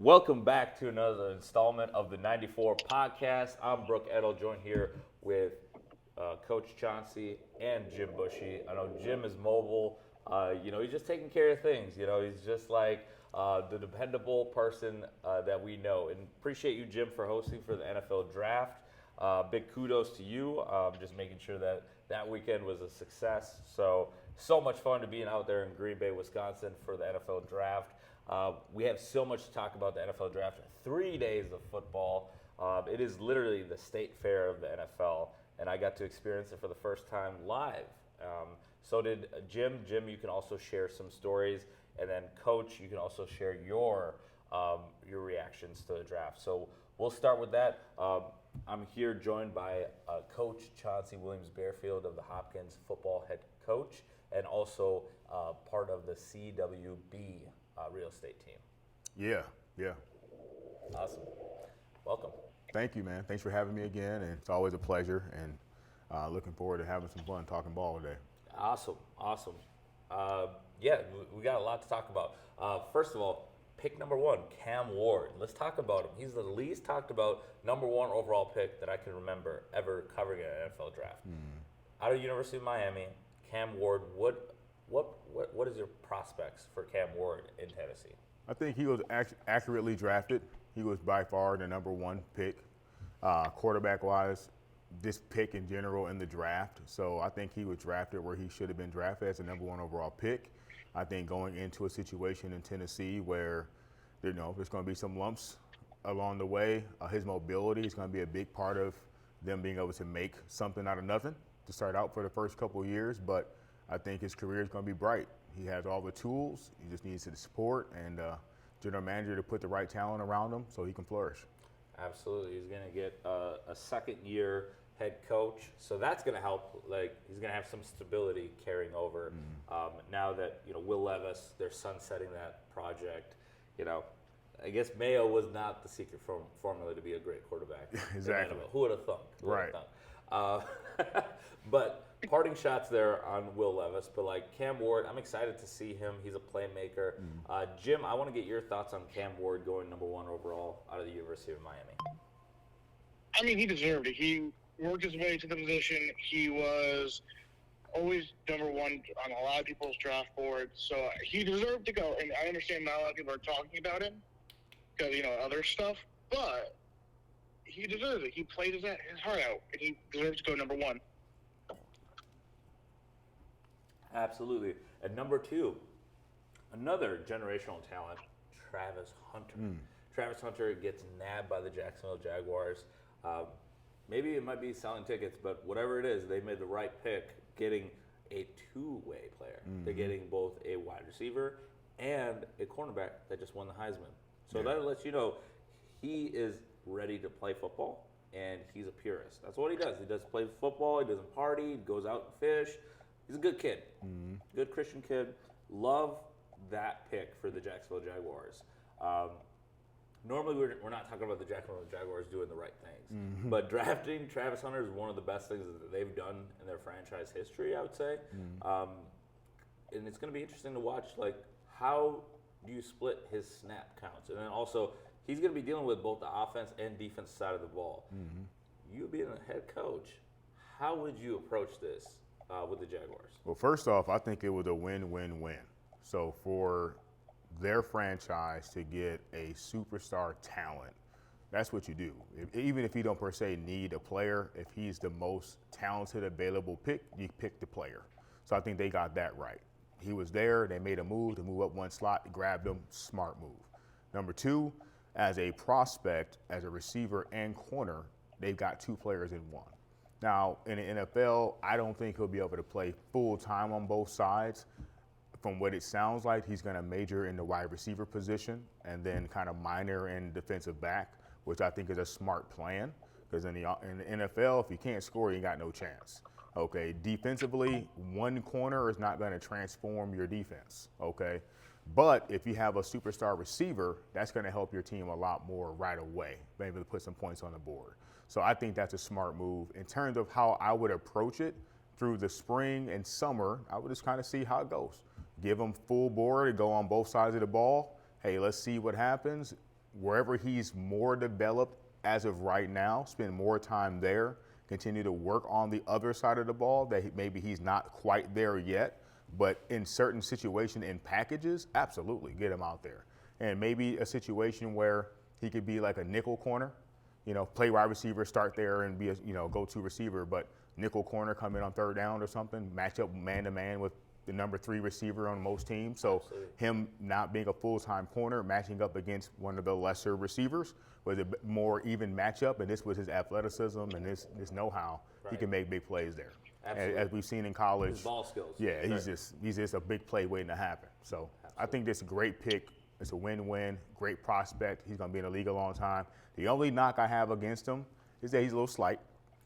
Welcome back to another installment of the 94 podcast. I'm Brook, Eddle, joined here with Coach Chauncey and Jim Bushy. I know Jim is mobile. He's just taking care of things. He's just like the dependable person that we know. And appreciate you, Jim, for hosting for the NFL Draft. Big kudos to you. Just making sure that weekend was a success. So much fun to being out there in Green Bay, Wisconsin for the NFL Draft. We have so much to talk about the NFL Draft. 3 days of football. It is literally the state fair of the NFL, and I got to experience it for the first time live. So did Jim. Jim, you can also share some stories, and then Coach, you can also share your reactions to the draft. So we'll start with that. I'm here joined by Coach Chauncey Williams-Bearfield of the Hopkins football head coach, and also part of the CWB real estate team. Yeah. Awesome. Welcome. Thank you, man. Thanks for having me again, and it's always a pleasure, and looking forward to having some fun talking ball today. Awesome. We got a lot to talk about. First of all, pick number one, Cam Ward. Let's talk about him. He's the least talked about number one overall pick that I can remember ever covering an NFL draft. Out of the University of Miami, Cam Ward, what is your prospects for Cam Ward in Tennessee? I think he was accurately drafted. He was by far the number one pick, quarterback-wise, this pick in general in the draft. So I think he was drafted where he should have been drafted as the number one overall pick. I think going into a situation in Tennessee where there's going to be some lumps along the way, his mobility is going to be a big part of them being able to make something out of nothing to start out for the first couple of years. But I think his career is going to be bright. He has all the tools. He just needs the support and general manager to put the right talent around him so he can flourish. Absolutely. He's going to get a second-year head coach, so that's going to help. Like, he's going to have some stability carrying over. Now that Will Levis, they're sunsetting that project. I guess Mayo was not the secret formula to be a great quarterback. Exactly. Who would have thunk? Right. But parting shots there on Will Levis, but like Cam Ward, I'm excited to see him. He's a playmaker. Jim, I want to get your thoughts on Cam Ward going number one overall out of the University of Miami. I mean, he deserved it. He worked his way to the position. He was always number one on a lot of people's draft boards, so he deserved to go. And I understand not a lot of people are talking about him because, other stuff, but he deserves it. He played his heart out, and he deserves to go number one. Absolutely. And number two, another generational talent, Travis Hunter. Travis Hunter gets nabbed by the Jacksonville Jaguars. Maybe it might be selling tickets, but whatever it is, they made the right pick getting a two-way player. They're getting both a wide receiver and a cornerback that just won the Heisman. So that lets you know he is ready to play football, and he's a purist. That's what he does. He does play football. He doesn't party. He goes out and fish. He's a good kid, good Christian kid. Love that pick for the Jacksonville Jaguars. Normally, we're not talking about the Jacksonville Jaguars doing the right things, but drafting Travis Hunter is one of the best things that they've done in their franchise history, I would say. And it's going to be interesting to watch, like, how do you split his snap counts? And then also, he's going to be dealing with both the offense and defense side of the ball. You being a head coach, how would you approach this with the Jaguars? Well, first off, I think it was a win-win-win. So for their franchise to get a superstar talent, that's what you do. Even if you don't per se need a player, if he's the most talented available pick, you pick the player. So I think they got that right. He was there, they made a move to move up one slot, grabbed him, smart move. Number two, as a prospect, as a receiver and corner, they've got two players in one. Now, in the NFL, I don't think he'll be able to play full time on both sides. From what it sounds like, he's going to major in the wide receiver position and then kind of minor in defensive back, which I think is a smart plan because in the NFL, if you can't score, you got no chance. Okay, defensively, one corner is not going to transform your defense. Okay, but if you have a superstar receiver, that's going to help your team a lot more right away, maybe to put some points on the board. So I think that's a smart move. In terms of how I would approach it through the spring and summer, I would just kind of see how it goes. Give them full board and go on both sides of the ball. Hey, let's see what happens. wherever he's more developed as of right now, spend more time there, continue to work on the other side of the ball that maybe he's not quite there yet, but in certain situation in packages, absolutely get him out there. And maybe a situation where he could be like a nickel corner, play wide receiver, start there and be a, go-to receiver, but nickel corner come in on third down or something, match up man-to-man with the number 3 receiver on most teams. So Absolutely. him not being a full-time corner, matching up against one of the lesser receivers was a bit more even matchup, and this was his athleticism and this know-how. He can make big plays there. Absolutely. As we've seen in college. His ball skills. Yeah, Sure. he's just a big play waiting to happen. So I think this is a great pick. It's a win-win, great prospect. He's going to be in the league a long time. The only knock I have against him is that he's a little slight.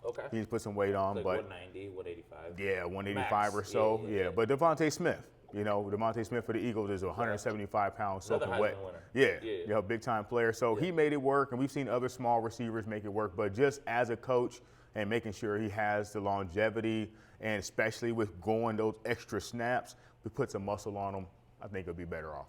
Okay. He's put some weight on, Like but 190, 185. yeah, 185 Max. or so. Yeah. But Devontae Smith, Devontae Smith for the Eagles is 175 pounds Another soaking wet. Heisman winner. Yeah, big time player. So he made it work, and we've seen other small receivers make it work. But just as a coach and making sure he has the longevity, and especially with going those extra snaps, we put some muscle on him, I think he'll be better off.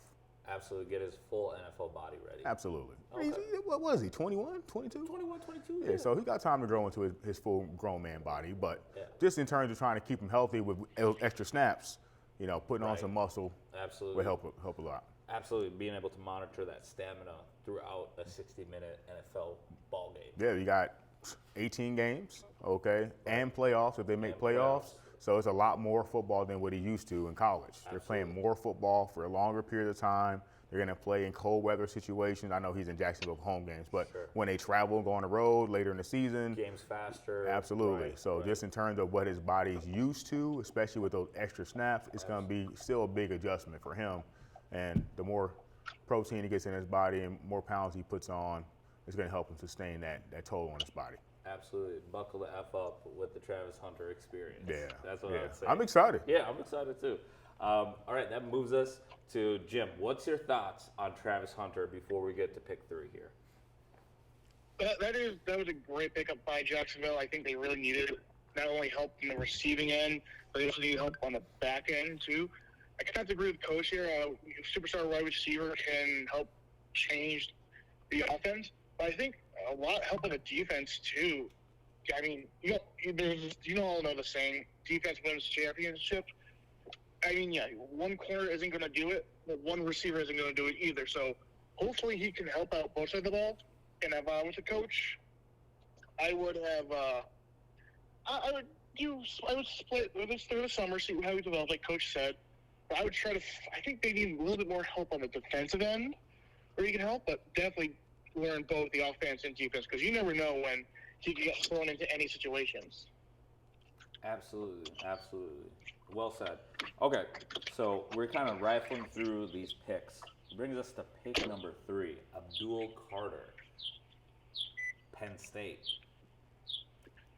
Absolutely. Get his full NFL body ready. Absolutely. Okay. What was he, 21, 22? 21, 22. Yeah, so he got time to grow into his full grown man body. But Yeah. just in terms of trying to keep him healthy with those extra snaps, putting on Right. some muscle Absolutely. would help a lot. Absolutely. Being able to monitor that stamina throughout a 60-minute NFL ball game. Yeah, you got 18 games, okay, and playoffs if they make And playoffs. playoffs. So it's a lot more football than what he used to in college. They're playing more football for a longer period of time. They're going to play in cold weather situations. I know he's in Jacksonville for home games, but Sure. when they travel and go on the road later in the season, Games faster. absolutely. Right, So right. just in terms of what his body's used to, especially with those extra snaps, it's going to be still a big adjustment for him. And the more protein he gets in his body and more pounds he puts on, it's going to help him sustain that toll on his body. Absolutely. Buckle the F up with the Travis Hunter experience. Yeah. That's what yeah. I would say. I'm excited. Yeah, I'm excited too. All right, that moves us to Jim. What's your thoughts on Travis Hunter before we get to pick 3 here? That was a great pickup by Jacksonville. I think they really needed not only help in the receiving end, but they also need help on the back end too. I kind of have to agree with Coach here. Superstar wide receiver can help change the offense, but I think a lot help on the defense too. I mean, all know the saying, defense wins championships. I mean, yeah, one corner isn't going to do it, but one receiver isn't going to do it either. So hopefully he can help out both sides of the ball. And if I was a coach, I would have, I would split this through the summer, see how he develops, like Coach said. But I would try to, I think they need a little bit more help on the defensive end where he can help, but definitely learn both the offense and defense because you never know when he can get thrown into any situations. Absolutely. Absolutely. Well said. Okay, so we're kind of rifling through these picks. Brings us to pick number 3, Abdul Carter, Penn State.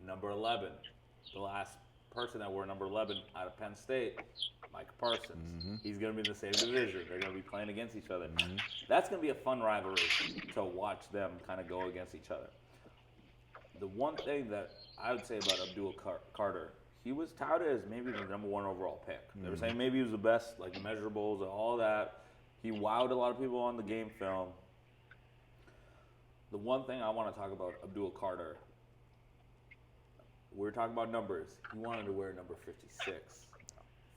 Number 11, the last person that wore number 11 out of Penn State, Micah Parsons. Mm-hmm. He's going to be in the same division. They're going to be playing against each other. That's going to be a fun rivalry to watch them kind of go against each other. The one thing that I would say about Abdul Carter, he was touted as maybe the number 1 overall pick. They were saying maybe he was the best, like measurables and all that. He wowed a lot of people on the game film. The one thing I want to talk about Abdul Carter, we're talking about numbers. He wanted to wear number 56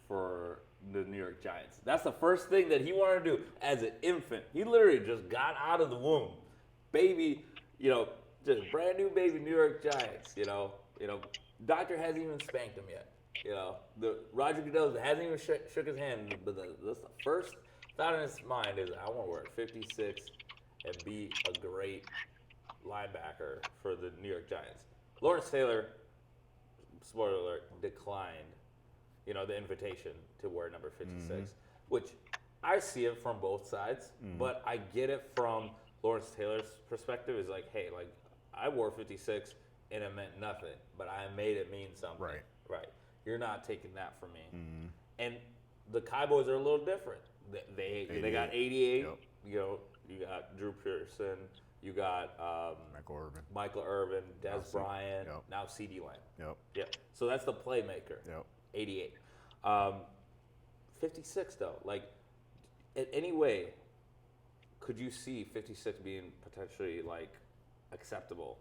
for the New York Giants. That's the first thing that he wanted to do as an infant. He literally just got out of the womb. Baby, just brand new baby New York Giants, Doctor hasn't even spanked him yet. The Roger Goodell hasn't even shook his hand. But that's the first thought in his mind is, I want to wear 56 and be a great linebacker for the New York Giants. Lawrence Taylor, spoiler alert, declined, the invitation to wear number 56, which I see it from both sides, but I get it from Lawrence Taylor's perspective. Is like, hey, like I wore 56 and it meant nothing, but I made it mean something. Right. You're not taking that from me. And the Cowboys are a little different. They got 88. Yep. You got Drew Pearson. You got Michael Irvin, Des Bryant, now CeeDee Lamb. Yep. Yeah. So that's the playmaker. Yep. 88. 56 though. Like, in any way, could you see 56 being potentially like acceptable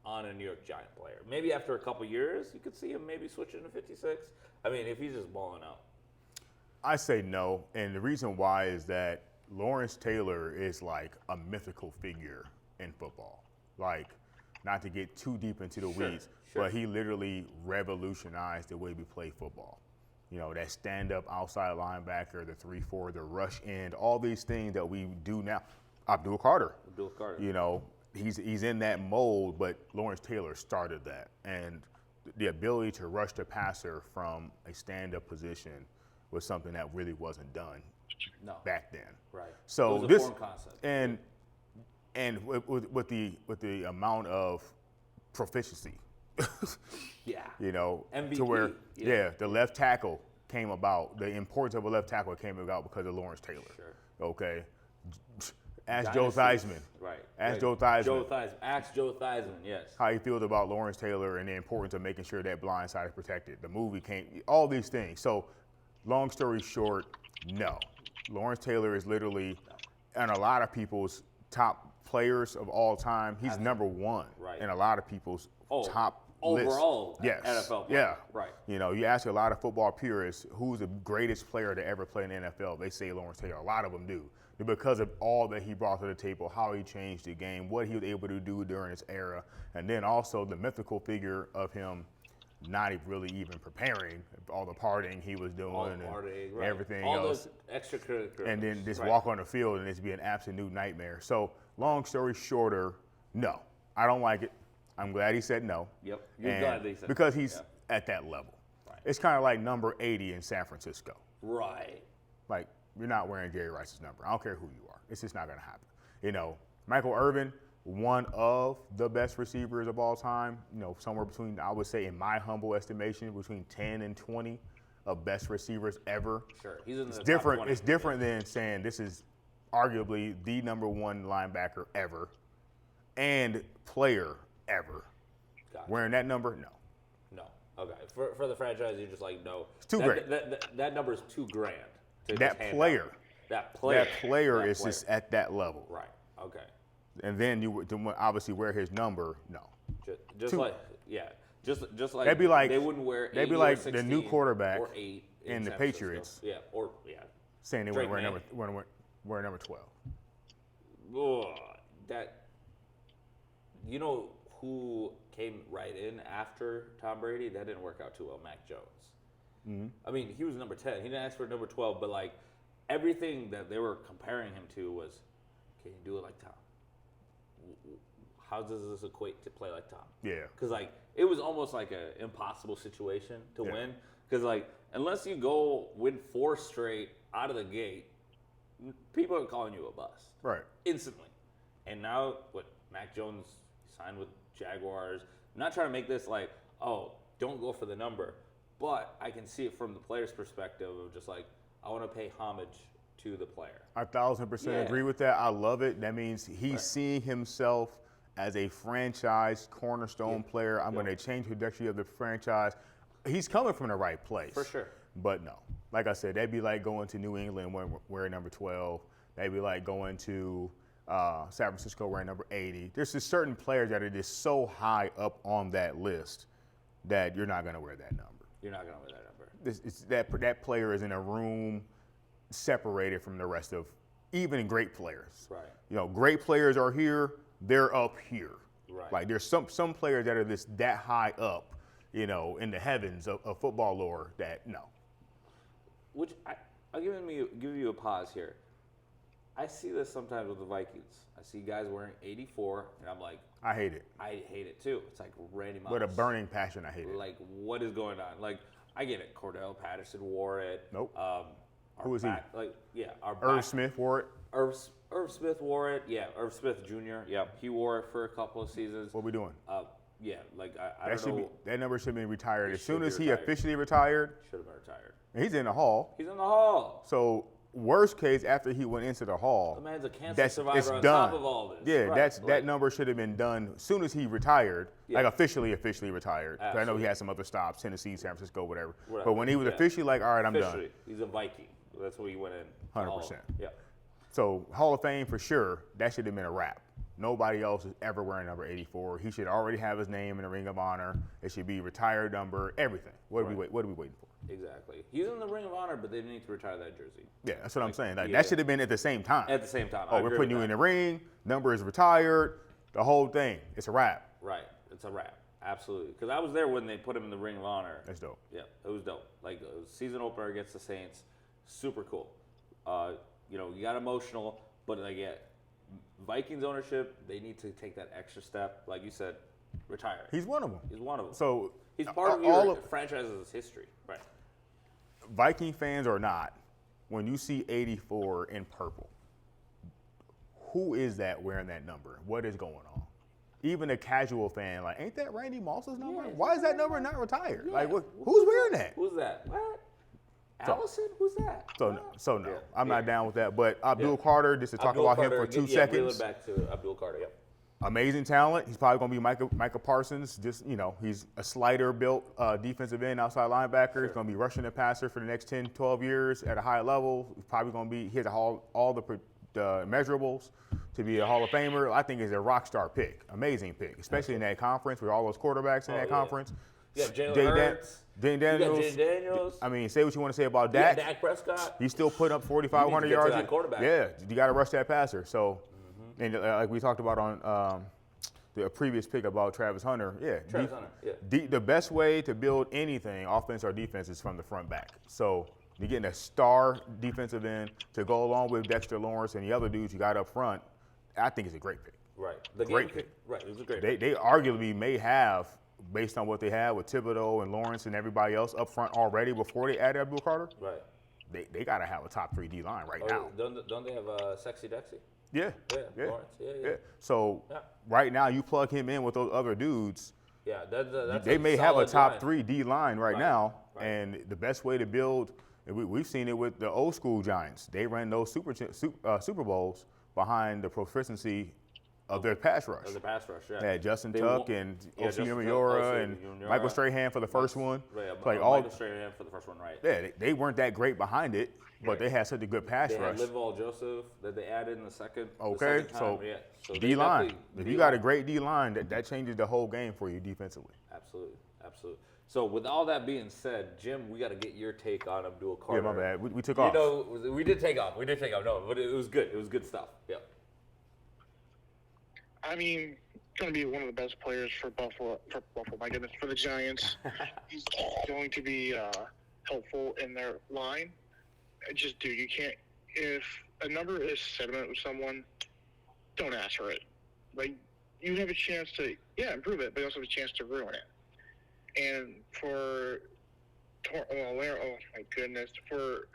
on a New York Giant player? Maybe after a couple years, you could see him maybe switching to 56. I mean, if he's just balling out. I say no, and the reason why is that Lawrence Taylor is like a mythical figure in football. Like, not to get too deep into the weeds, but he literally revolutionized the way we play football. You know, that stand-up outside linebacker, the 3-4, the rush end, all these things that we do now. Abdul Carter. You know, he's in that mold, but Lawrence Taylor started that. And the ability to rush the passer from a stand-up position was something that really wasn't done back then. Right. So it was a this foreign concept. and with the amount of proficiency, you know, MVP, to where the left tackle came about. The importance of a left tackle came about because of Lawrence Taylor. Sure. Okay. Ask Joe Theismann. Right. Ask Joe Theismann. Ask Joe Theismann, yes. How he feels about Lawrence Taylor and the importance of making sure that blind side is protected. The movie came, all these things. So, long story short, no. Lawrence Taylor is literally, and a lot of people's top players of all time, he's number one in a lot of people's top overall list. NFL player. Yeah. Right. You know, you ask a lot of football purists who's the greatest player to ever play in the NFL, they say Lawrence Taylor. A lot of them do. Because of all that he brought to the table, how he changed the game, what he was able to do during his era, and then also the mythical figure of him not really even preparing, all the partying he was doing and everything all else. Those extracurriculars. And then just walk on the field and it's be an absolute nightmare. So long story shorter, no. I don't like it. I'm glad he said no. Yep. You're glad that he said because he's at that level. Right. It's kind of like number 80 in San Francisco. Right. Like, you're not wearing Jerry Rice's number. I don't care who you are. It's just not going to happen. You know, Michael Irvin, one of the best receivers of all time, you know, somewhere between, I would say, in my humble estimation, between 10 and 20 of best receivers ever. Sure. He's in the it's top different. 20. It's different than saying this is arguably the number one linebacker ever and player ever. Gotcha. Wearing that number? No. No. Okay. For the franchise, you're just like, no. It's too great. That number is too grand. That player. That player is just at that level. Right. Okay. And then you would obviously wear his number. No. Just like that'd be like they wouldn't wear. They'd be like the new quarterback or 8 in the Patriots. Yeah. Saying they wouldn't wear number 12. Oh, that. You know who came right in after Tom Brady? That didn't work out too well. Mac Jones. Mm-hmm. I mean, he was number 10. He didn't ask for number 12, but like everything that they were comparing him to was, can you do it like Tom? How does this equate to play like Tom? Yeah. Because like it was almost like an impossible situation to win. Because like unless you go win 4 straight out of the gate, people are calling you a bust. Right. Instantly. And now what? Mac Jones signed with Jaguars. I'm not trying to make this like, oh, don't go for the number. But I can see it from the player's perspective of just like, I want to pay homage to the player. 1,000% agree with that. I love it. That means he's seeing himself as a franchise cornerstone player. I'm going to change the trajectory of the franchise. He's coming from the right place. For sure. But no. Like I said, that'd be like going to New England wearing number 12. That'd be like going to San Francisco wearing number 80. There's just certain players that are just so high up on that list that you're not going to wear that number. You're not going to wear that number. That player is in a room separated from the rest of even great players. Right. You know, great players are here. They're up here. Right. Like there's some players that are that high up, you know, in the heavens of football lore that no. Which I'll give you a pause here. I see this sometimes with the Vikings. I see guys wearing 84, and I'm like, I hate it. I hate it too. It's like Randy Moss. With a burning passion, I hate it. Like, what is going on? Like, I get it. Cordell Patterson wore it. Nope. Who is he? Irv Smith wore it. Irv Smith wore it. Yeah, Irv Smith Jr. Yeah, he wore it for a couple of seasons. What are we doing? Yeah, like I don't know. That number should be retired as soon as he officially retired. Should have been retired. And he's in the hall. He's in the hall. So worst case, after he went into the hall, the man's a cancer survivor it's on done. Top of all this. Yeah, that number should have been done as soon as he retired, like officially retired. I know he had some other stops, Tennessee, San Francisco, whatever. But when he was officially like, all right, I'm done. He's a Viking. That's where he went in. 100%. Yeah. So Hall of Fame for sure. That should have been a wrap. Nobody else is ever wearing number 84. He should already have his name in the Ring of Honor. It should be retired number, everything. What are we waiting for? Exactly. He's in the Ring of Honor, but they need to retire that jersey. Yeah, that's what I'm saying. Like, that should have been at the same time. At the same time. Oh, we're putting you in the ring. Number is retired. The whole thing. It's a wrap. Right. It's a wrap. Absolutely. Because I was there when they put him in the Ring of Honor. That's dope. Yeah, it was dope. Like, season opener against the Saints, super cool. You got emotional, but like, yeah, Vikings ownership, they need to take that extra step. Like you said, retire. He's one of them. He's one of them. So he's part of your franchise's history. Right. Viking fans or not, when you see 84 in purple, who is that wearing that number? What is going on? Even a casual fan, like, ain't that Randy Moss's number? Yeah, why is that number not retired? Yeah. Like, who's wearing that? Who's that? What? Allison? Who's that? So no, Yeah. I'm not down with that. But Abdul Carter, just to talk about him for 2 seconds. Reel it back to Abdul Carter. Yep. Amazing talent. He's probably going to be Micah Parsons. Just, he's a slider-built defensive end, outside linebacker. Sure. He's going to be rushing the passer for the next 10, 12 years at a high level. He's probably going to be, he has all the measurables to be a Hall of Famer. I think he's a rock star pick. Amazing pick, especially in that conference with all those quarterbacks in that conference. Yeah, Jalen Hurts. Jalen Daniels. Jaden Daniels. I mean, say what you want to say about Dak. Yeah, Dak Prescott. He's still putting up 4,500 You need to get yards. to that quarterback. Yeah, you got to rush that passer. So, and like we talked about on the previous pick about Travis Hunter, Travis Hunter, yeah. The best way to build anything, offense or defense, is from the front back. So you're getting a star defensive end to go along with Dexter Lawrence and the other dudes you got up front. I think it's a great pick. Right. The Great game pick. Right. It was a great pick. They arguably may have, based on what they have with Thibodeau and Lawrence and everybody else up front already before they added Abdul Carter, Right. they got to have a top 3 D line right now. Don't they have Sexy Dexy? Yeah. Lawrence. Yeah. So right now you plug him in with those other dudes. Yeah, that's They may have a solid top line. 3 D line right now, right. and the best way to build, and we've seen it with the old school Giants. They ran those Super Bowls behind the proficiency of their pass rush. Of the pass rush, yeah. They had Justin They Tuck won- and yeah, O.C. Justin Tuck, Umenyiora and Umenyiora. Michael Strahan for the first one. Right, Like Michael Strahan for the first one, right. Yeah, they weren't that great behind it, but Right. they had such a good pass They had rush. Lival Joseph that they added in the second. Okay, the second so time. Yeah. So they D line. definitely- If you got a great D line, that changes the whole game for you defensively. Absolutely. So with all that being said, Jim, we got to get your take on Abdul Carter. Yeah, my bad. We took off. We did take off. No, but it was good. It was good stuff. Yeah. I mean, going to be one of the best players for Buffalo. My goodness, for the Giants. He's going to be helpful in their line. Dude, you can't. If a number is sentiment with someone, don't ask for it. Like, you have a chance to, improve it, but you also have a chance to ruin it. And for my goodness, for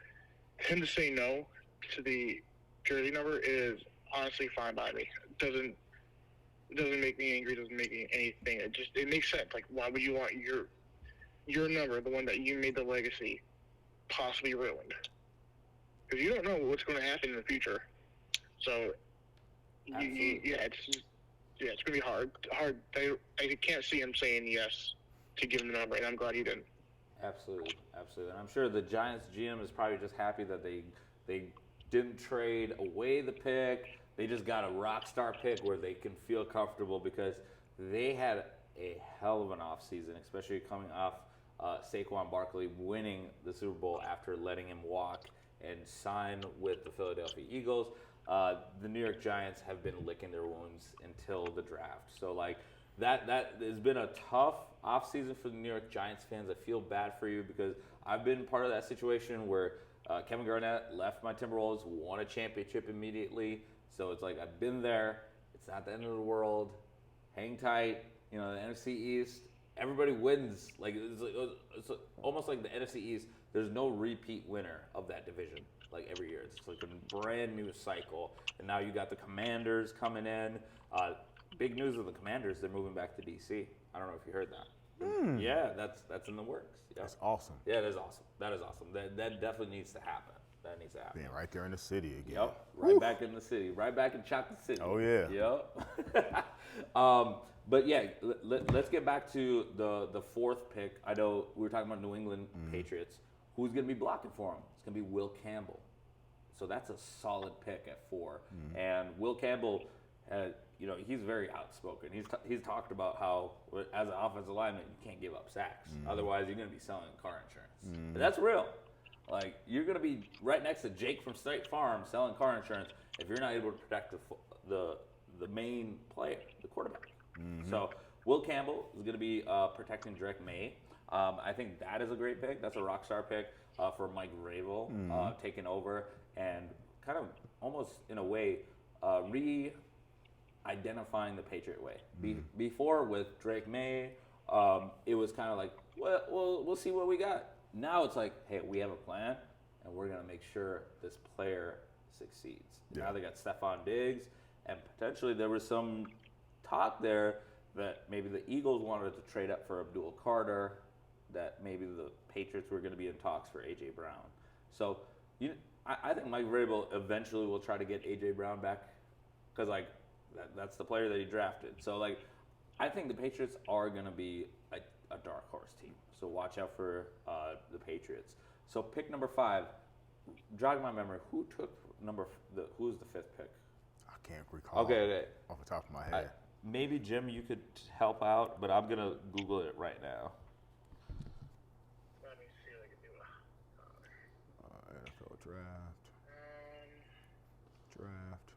him to say no to the jersey number is honestly fine by me. It doesn't make me angry. It doesn't make me anything. It makes sense. Like, why would you want your number, the one that you made the legacy, possibly ruined? Because you don't know what's going to happen in the future. So, it's going to be hard. I can't see him saying yes to give him the number, and I'm glad he didn't. Absolutely. And I'm sure the Giants GM is probably just happy that they didn't trade away the pick. They just got a rock star pick where they can feel comfortable because they had a hell of an offseason, especially coming off Saquon Barkley winning the Super Bowl after letting him walk and sign with the Philadelphia Eagles. The New York Giants have been licking their wounds until the draft. So, like, that has been a tough offseason for the New York Giants fans. I feel bad for you because I've been part of that situation where Kevin Garnett left my Timberwolves, won a championship immediately. So it's like I've been there. It's not the end of the world. Hang tight. The NFC East, everybody wins. Like it's almost like the NFC East. There's no repeat winner of that division. Like every year, it's like a brand new cycle. And now you got the Commanders coming in. Big news with the Commanders. They're moving back to DC. I don't know if you heard that. Yeah, that's in the works. Yeah. That's awesome. Yeah, that is awesome. That definitely needs to happen. That needs to happen. Being right there in the city again. Yep, right back in the city. Right back in Chocolate City. Oh, yeah. Yep. But, yeah, let's get back to the fourth pick. I know we were talking about New England Patriots. Who's going to be blocking for him? It's going to be Will Campbell. So that's a solid pick at 4. And Will Campbell, he's very outspoken. He's talked about how, as an offensive lineman, you can't give up sacks. Otherwise, you're going to be selling car insurance. But that's real. Like, you're going to be right next to Jake from State Farm selling car insurance if you're not able to protect the main player, the quarterback. So Will Campbell is going to be protecting Drake May. I think that is a great pick. That's a rock star pick for Mike Vrabel taking over and kind of almost in a way re-identifying the Patriot way. Before with Drake May, it was kind of like, well, we'll see what we got. Now it's like, hey, we have a plan, and we're going to make sure this player succeeds. Now they got Stephon Diggs, and potentially there was some talk there that maybe the Eagles wanted to trade up for Abdul Carter, that maybe the Patriots were going to be in talks for A.J. Brown. So I think Mike Vrabel eventually will try to get A.J. Brown back because, like, that's the player that he drafted. So, like, I think the Patriots are going to be a dark horse team. So watch out for the Patriots. So pick number 5. Jog my memory. Who took who's the 5th pick? I can't recall. Okay. Off the top of my head. Maybe, Jim, you could help out, but I'm going to Google it right now. Let me see if I can do it. NFL draft.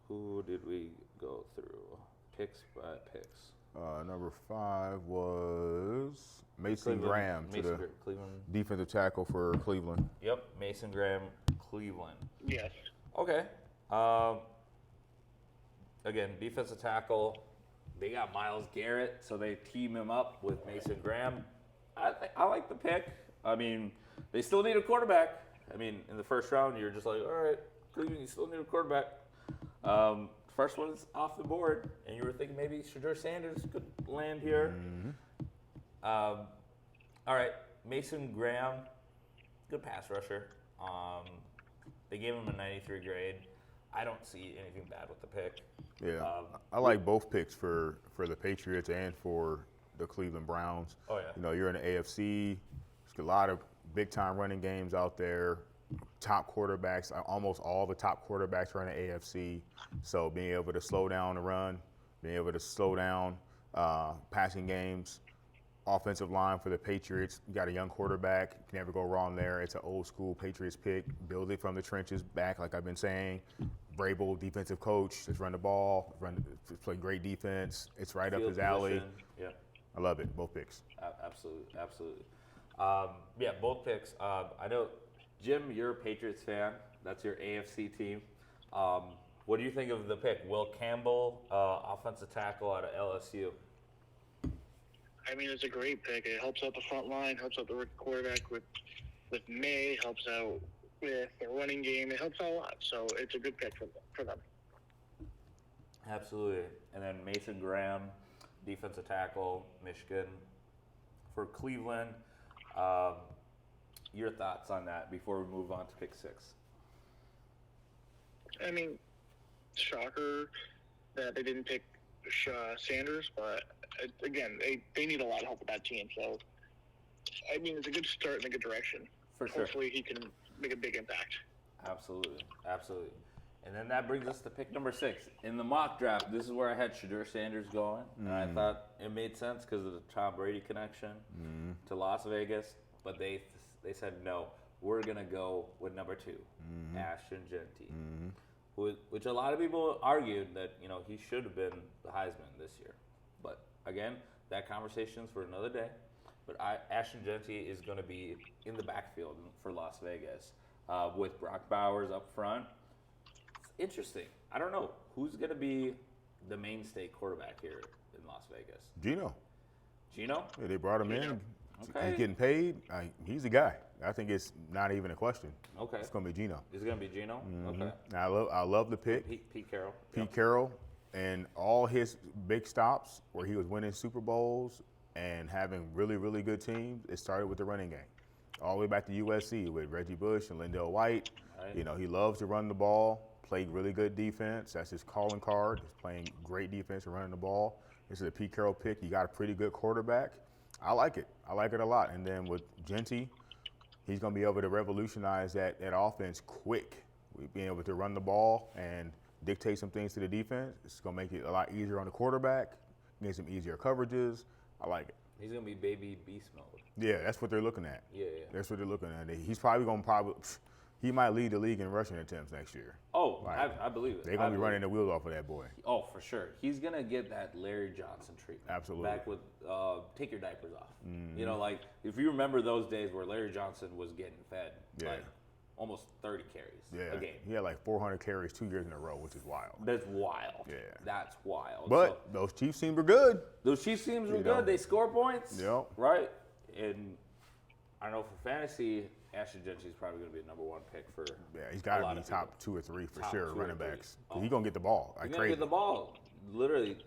Who did we go through? Picks by picks. Number 5 was Mason Graham, Cleveland. Defensive tackle for Cleveland. Yep, Mason Graham, Cleveland. Yes. Okay. Again, defensive tackle. They got Myles Garrett, so they team him up with Mason Graham. I like the pick. I mean, they still need a quarterback. I mean, in the first round, you're just like, all right, Cleveland, you still need a quarterback. First one's off the board, and you were thinking maybe Shedeur Sanders could land here. All right, Mason Graham, good pass rusher. They gave him a 93 grade. I don't see anything bad with the pick. Yeah, I like both picks for the Patriots and for the Cleveland Browns. Oh, yeah. You're in the AFC. There's a lot of big-time running games out there. Top quarterbacks, almost all the top quarterbacks are in the AFC. So being able to slow down the run, being able to slow down passing games, offensive line for the Patriots. You got a young quarterback. You can never go wrong there. It's an old-school Patriots pick. Build it from the trenches back, like I've been saying. Vrabel, defensive coach, just run the ball, play great defense. It's right up his alley. Yeah. I love it, both picks. Absolutely. Both picks. I know, Jim, you're a Patriots fan. That's your AFC team. What do you think of the pick? Will Campbell, offensive tackle out of LSU. I mean, it's a great pick. It helps out the front line, helps out the rookie quarterback with May, helps out with the running game. It helps out a lot. So it's a good pick for them. Absolutely. And then Mason Graham, defensive tackle, Michigan. For Cleveland, your thoughts on that before we move on to pick 6? I mean, shocker that they didn't pick Sanders, but again, they need a lot of help with that team. So, I mean, it's a good start in a good direction. For sure. Hopefully he can make a big impact. Absolutely. And then that brings us to pick number 6. In the mock draft, this is where I had Shedeur Sanders going. And I thought it made sense because of the Tom Brady connection to Las Vegas. But they said, no, we're going to go with number 2, Ashton Genty. Which a lot of people argued that, he should have been the Heisman this year. But again, that conversation's for another day. But Ashton Genty is going to be in the backfield for Las Vegas with Brock Bowers up front. It's interesting. I don't know who's going to be the mainstay quarterback here in Las Vegas. Gino? Yeah, they brought him in. Okay. He's getting paid. He's the guy. I think it's not even a question. Okay. It's going to be Gino. Is it going to be Gino? Okay. Now, I love the pick. Pete Carroll. Pete Carroll and all his big stops where he was winning Super Bowls and having really, really good teams, it started with the running game. All the way back to USC with Reggie Bush and Lindell White. Right. He loves to run the ball, play really good defense. That's his calling card. He's playing great defense and running the ball. This is a Pete Carroll pick. You got a pretty good quarterback. I like it. I like it a lot. And then with Genty, he's going to be able to revolutionize that offense quick being able to run the ball and dictate some things to the defense. It's going to make it a lot easier on the quarterback, get some easier coverages. I like it. He's going to be baby beast mode. Yeah, that's what they're looking at. Yeah. That's what they're looking at. He's probably going to he might lead the league in rushing attempts next year. Oh, Like, I believe it. They're going to be running the wheels off of that boy. Oh, for sure. He's going to get that Larry Johnson treatment. Absolutely. Back with take your diapers off. You know, like, if you remember those days where Larry Johnson was getting fed, like, almost 30 carries a game. He had like 400 carries 2 years in a row, which is wild. That's wild. Yeah. That's wild. But those Chiefs teams were good. Those Chiefs teams were You good. know. They score points. Yep. Right? And I know for fantasy, Ashton Gentry's probably going to be the number 1 pick for Yeah, he's got a lot to be of top 2 or 3 for Top sure, 2 or running 3. backs. Oh. He's going to get the ball. He's Like going to crazy. get the ball. Literally,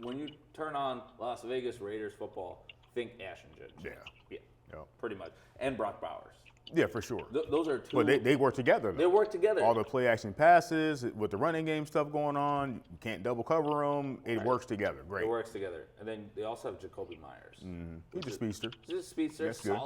when you turn on Las Vegas Raiders football, think Ashton Gentry. Yeah. Yep. Pretty much. And Brock Bowers. Yeah, for sure. Those are two. But they work together, though. They work together. All the play action passes with the running game stuff going on. You can't double cover them. It works together. Great. It works together. And then they also have Jacoby Myers. He's a speedster. He's a speedster, That's good.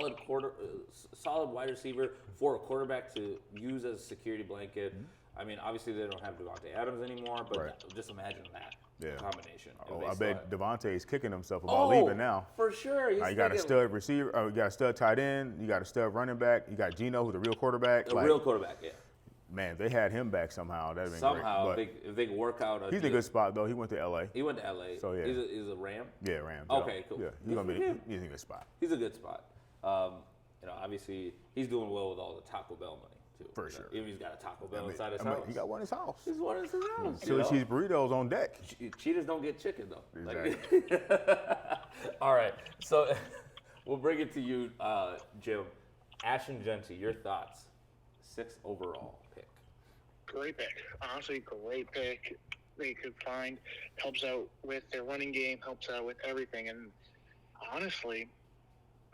solid wide receiver for a quarterback to use as a security blanket. I mean, obviously they don't have Devontae Adams anymore, but Right. just imagine that combination. If Oh, they I still bet have- Devontae is kicking himself about leaving now. For sure. He's You got a thinking- stud receiver. You got a stud tight end. You got a stud running back. You got Geno, who's a real quarterback. A real quarterback, yeah. Man, if they had him back somehow, that'd been Somehow, great. if they could work out But he's in a good spot though. He went to LA. He went to LA. So, yeah. He's a Ram. Yeah, Rams. Okay, yeah. cool. Yeah, Good he's in a good spot. He's a good spot. You know, obviously he's doing well with all the Taco Bell money too. For You know, sure. Even he's got a Taco Bell inside his I mean, house. he got one in his house. He's one in his house. Chili cheese burritos on deck. Cheetahs don't get chicken though. Exactly. All right, so we'll bring it to you, Jim. Ashton Gentry, your thoughts? 6th overall pick. Great pick. Honestly, great pick. They could find, helps out with their running game, helps out with everything. And honestly,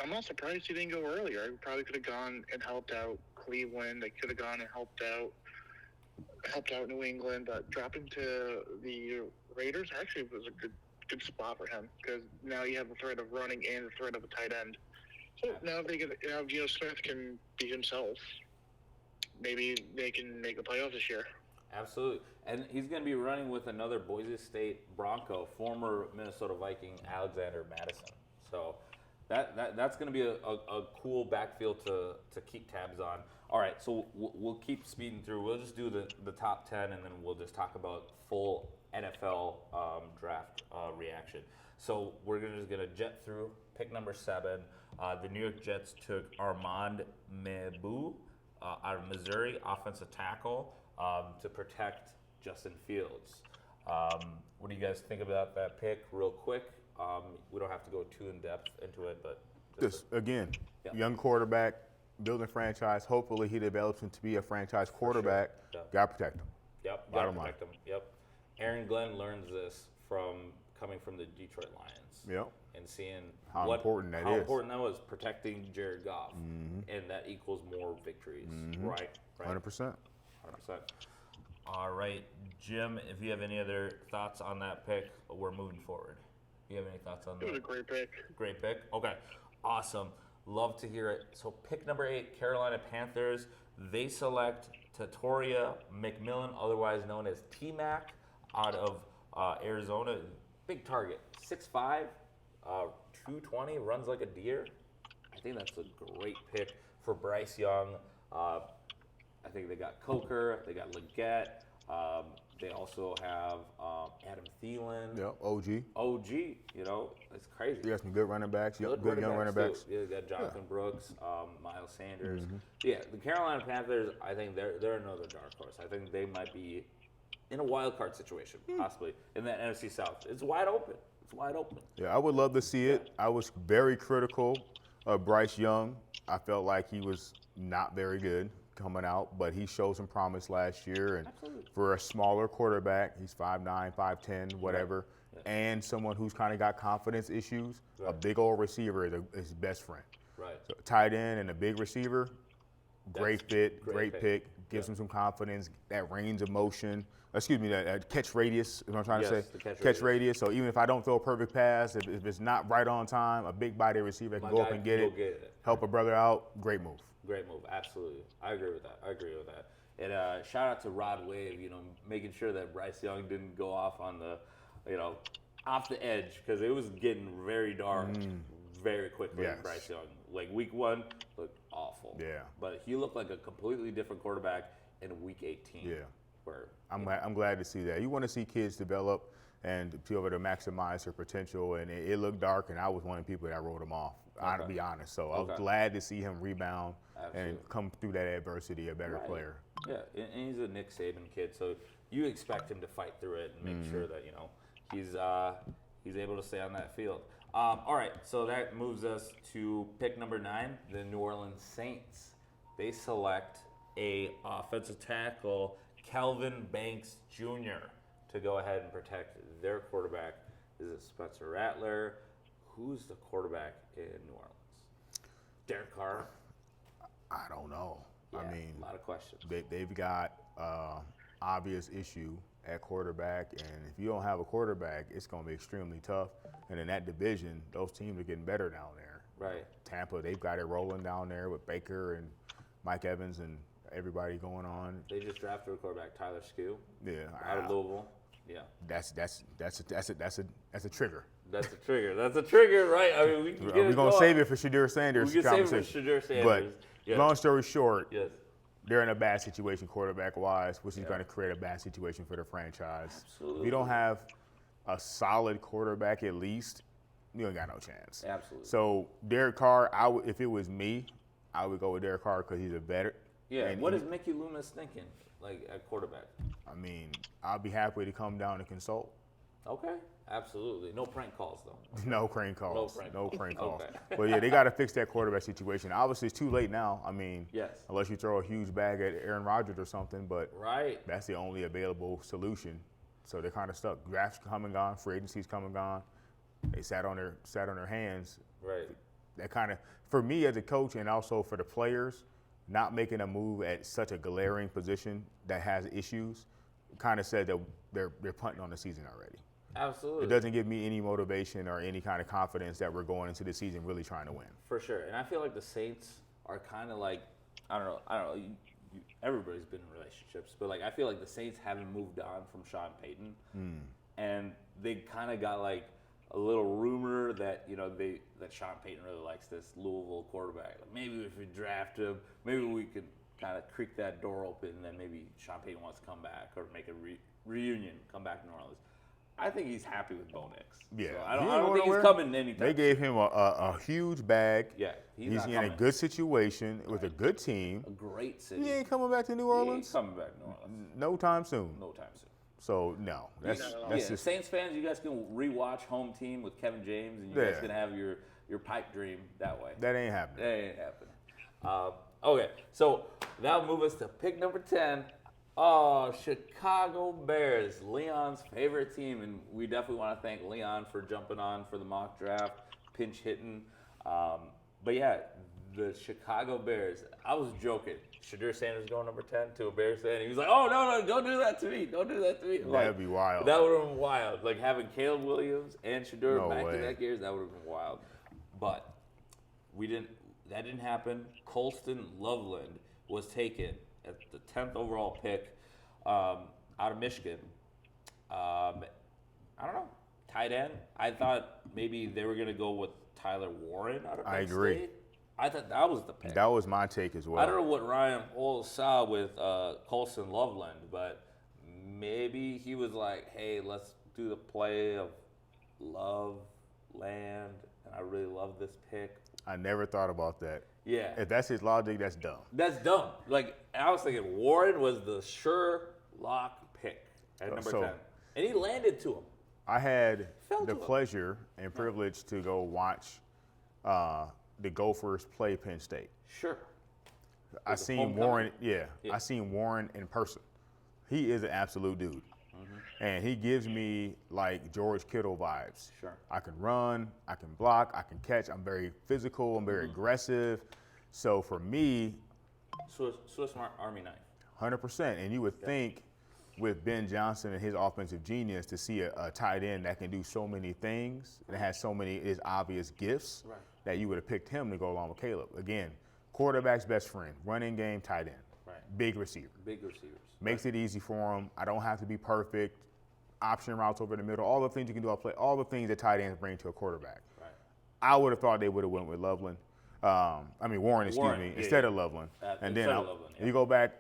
I'm not surprised he didn't go earlier. I probably could have gone and helped out Cleveland. They could have gone and helped out New England. But dropping to the Raiders actually was a good spot for him because now you have the threat of running and the threat of a tight end. So now if Geno Smith can be himself, maybe they can make the playoffs this year. Absolutely. And he's going to be running with another Boise State Bronco, former Minnesota Viking, Alexander Madison. So that's going to be a cool backfield to keep tabs on. All right, so we'll keep speeding through. We'll just do the top 10, and then we'll just talk about full NFL draft reaction. So we're just going to jet through. Pick number 7. The New York Jets took Armand Mebu out of Missouri, offensive tackle, to protect Justin Fields. What do you guys think about that pick real quick? We don't have to go too in-depth into it, but Just again, young quarterback, building franchise. Hopefully he develops into be a franchise quarterback. Sure. Got to protect him. Yep, Bottom gotta line. protect them. Yep. Aaron Glenn learns this from coming from the Detroit Lions. Yep. And seeing How important that how is. important that was, protecting Jared Goff, and that equals more victories. Right. 100%. 100%. All right, Jim. If you have any other thoughts on that pick, we're moving forward. You have any thoughts on that? It was a great pick. Great pick. Okay, awesome. Love to hear it. So pick number 8, Carolina Panthers. They select Tatoria McMillan, otherwise known as T-Mac, out of Arizona. Big target, 6'5", 220, runs like a deer. I think that's a great pick for Bryce Young. I think they got Coker, they got Leggett. They also have Adam Thielen. Yep. OG. OG, you know, it's crazy. You got some good running backs. Yep. Good young running backs. Too. Yeah, you got Jonathan Brooks, Miles Sanders. Yeah, the Carolina Panthers, I think they're another dark horse. I think they might be in a wild card situation, possibly, in that NFC South. It's wide open. It's wide open. Yeah, I would love to see it. I was very critical of Bryce Young. I felt like he was not very good coming out, but he showed some promise last year. And Absolutely. for a smaller quarterback, he's 5'9", 5'10", whatever, and someone who's kind of got confidence issues, a big old receiver is his best friend. Right. So tight end and a big receiver, great fit, great pick. Gives him some confidence, that range of motion. Excuse me, that catch radius is what I'm trying to say. The Catch radius. So even if I don't throw a perfect pass, if it's not right on time, a big body receiver can go up and get it, help a brother out. Great move. Great move, absolutely. I agree with that. And shout out to Rod Wave, making sure that Bryce Young didn't go off on the, off the edge, because it was getting very dark very quickly. Yes. Bryce Young, like week 1, looked awful. Yeah. But he looked like a completely different quarterback in week 18. Yeah. Where I'm glad to see that. You want to see kids develop and be able to maximize their potential. And it looked dark, and I was one of the people that wrote him off, to be honest. So I was glad to see him rebound and come through that adversity a better player. Yeah, and he's a Nick Saban kid, so you expect him to fight through it and make sure that he's able to stay on that field. All right, so that moves us to pick number 9, the New Orleans Saints. They select a offensive tackle, Calvin Banks Jr., to go ahead and protect their quarterback. Is it Spencer Rattler? Who's the quarterback in New Orleans? Derek Carr? I don't know. Yeah, I mean, a lot of questions. They've got obvious issue at quarterback, and if you don't have a quarterback, it's going to be extremely tough. And in that division, those teams are getting better down there. Right. Tampa, they've got it rolling down there with Baker and Mike Evans and everybody going on. They just drafted a quarterback, Tyler Skue, Yeah, out of Louisville. Yeah. that's a trigger. That's a trigger. That's a trigger, right? I mean, we can get We're going to save it for Shadur Sanders. We can save it for Shadur Sanders. But yes. long story short, Yes. they're in a bad situation quarterback-wise, which is going to create a bad situation for the franchise. Absolutely. If you don't have a solid quarterback at least, you ain't got no chance. Absolutely. So Derek Carr, if it was me, I would go with Derek Carr because he's a better. Yeah. and What is Mickey Loomis thinking, like at quarterback? I mean, I'll be happy to come down and consult. Okay. Absolutely. No prank calls though. No prank calls. No prank prank calls. calls. Okay. But yeah, they got to fix that quarterback situation. Obviously, it's too late now. I mean, Yes. unless you throw a huge bag at Aaron Rodgers or something, but Right. that's the only available solution. So they're kind of stuck. Drafts come and gone, free agency's come and gone. They sat on their hands. Right. That kind of, for me as a coach and also for the players, not making a move at such a glaring position that has issues, kind of said that they're punting on the season already. Absolutely. It doesn't give me any motivation or any kind of confidence that we're going into the season really trying to win. For sure. And I feel like the Saints are kind of like, I don't know. Everybody's been in relationships, but like I feel like the Saints haven't moved on from Sean Payton, and they kind of got like a little rumor that that Sean Payton really likes this Louisville quarterback. Like maybe if we draft him, maybe we could kind of creak that door open, and then maybe Sean Payton wants to come back or make a reunion, come back to New Orleans. I think he's happy with Bo Nix. Yeah, So I don't think he's coming anytime. They gave him a huge bag. Yeah, he's in not a coming. good situation with a good team. A great city. He ain't coming back to New He ain't Orleans coming back to New Orleans. no time soon. No time soon. So no, that's Yeah, just Saints fans, you guys can rewatch Home Team with Kevin James, and you guys can have your pipe dream that way. that ain't happening. That ain't happening. Okay, so that'll move us to pick number 10. Oh, Chicago Bears, Leon's favorite team, and we definitely want to thank Leon for jumping on for the mock draft, pinch hitting. But yeah, the Chicago Bears. I was joking. Shadur Sanders going number 10 to a Bears fan. He was like, "Oh no, don't do that to me. Don't do that to me." That'd be wild. That would have been wild. Like having Caleb Williams and Shadur No back way. to back years, that would have been wild. But that didn't happen. Colston Loveland was taken at the 10th overall pick out of Michigan. I don't know. Tight end. I thought maybe they were going to go with Tyler Warren out of Penn I agree. State. I thought that was the pick. That was my take as well. I don't know what Ryan Poles saw with Colston Loveland, but maybe he was like, hey, let's do the play of love, land, and I really love this pick. I never thought about that. Yeah. If that's his logic, that's dumb. That's dumb. Like, I was thinking Warren was the sure lock pick at number 10. And he landed to him. I had Fell the to him. pleasure and privilege to go watch the Gophers play Penn State. Sure. I Was it seen homecoming? Warren. Yeah, Yeah. I seen Warren in person. He is an absolute dude, and he gives me like George Kittle vibes. Sure. I can run, I can block, I can catch. I'm very physical. I'm very aggressive. So for me, Swiss Army knife. 100%. And you would think with Ben Johnson and his offensive genius to see a tight end that can do so many things and has so many his obvious gifts Right. that you would have picked him to go along with Caleb. Again, quarterback's best friend, running game, tight end. Right. big receiver. Big receivers. Makes it easy for him. I don't have to be perfect. Option routes over the middle, all the things you can do. I play all the things that tight ends bring to a quarterback. Right. I would have thought they would have went with Loveland. Warren, instead of Loveland. And then you go back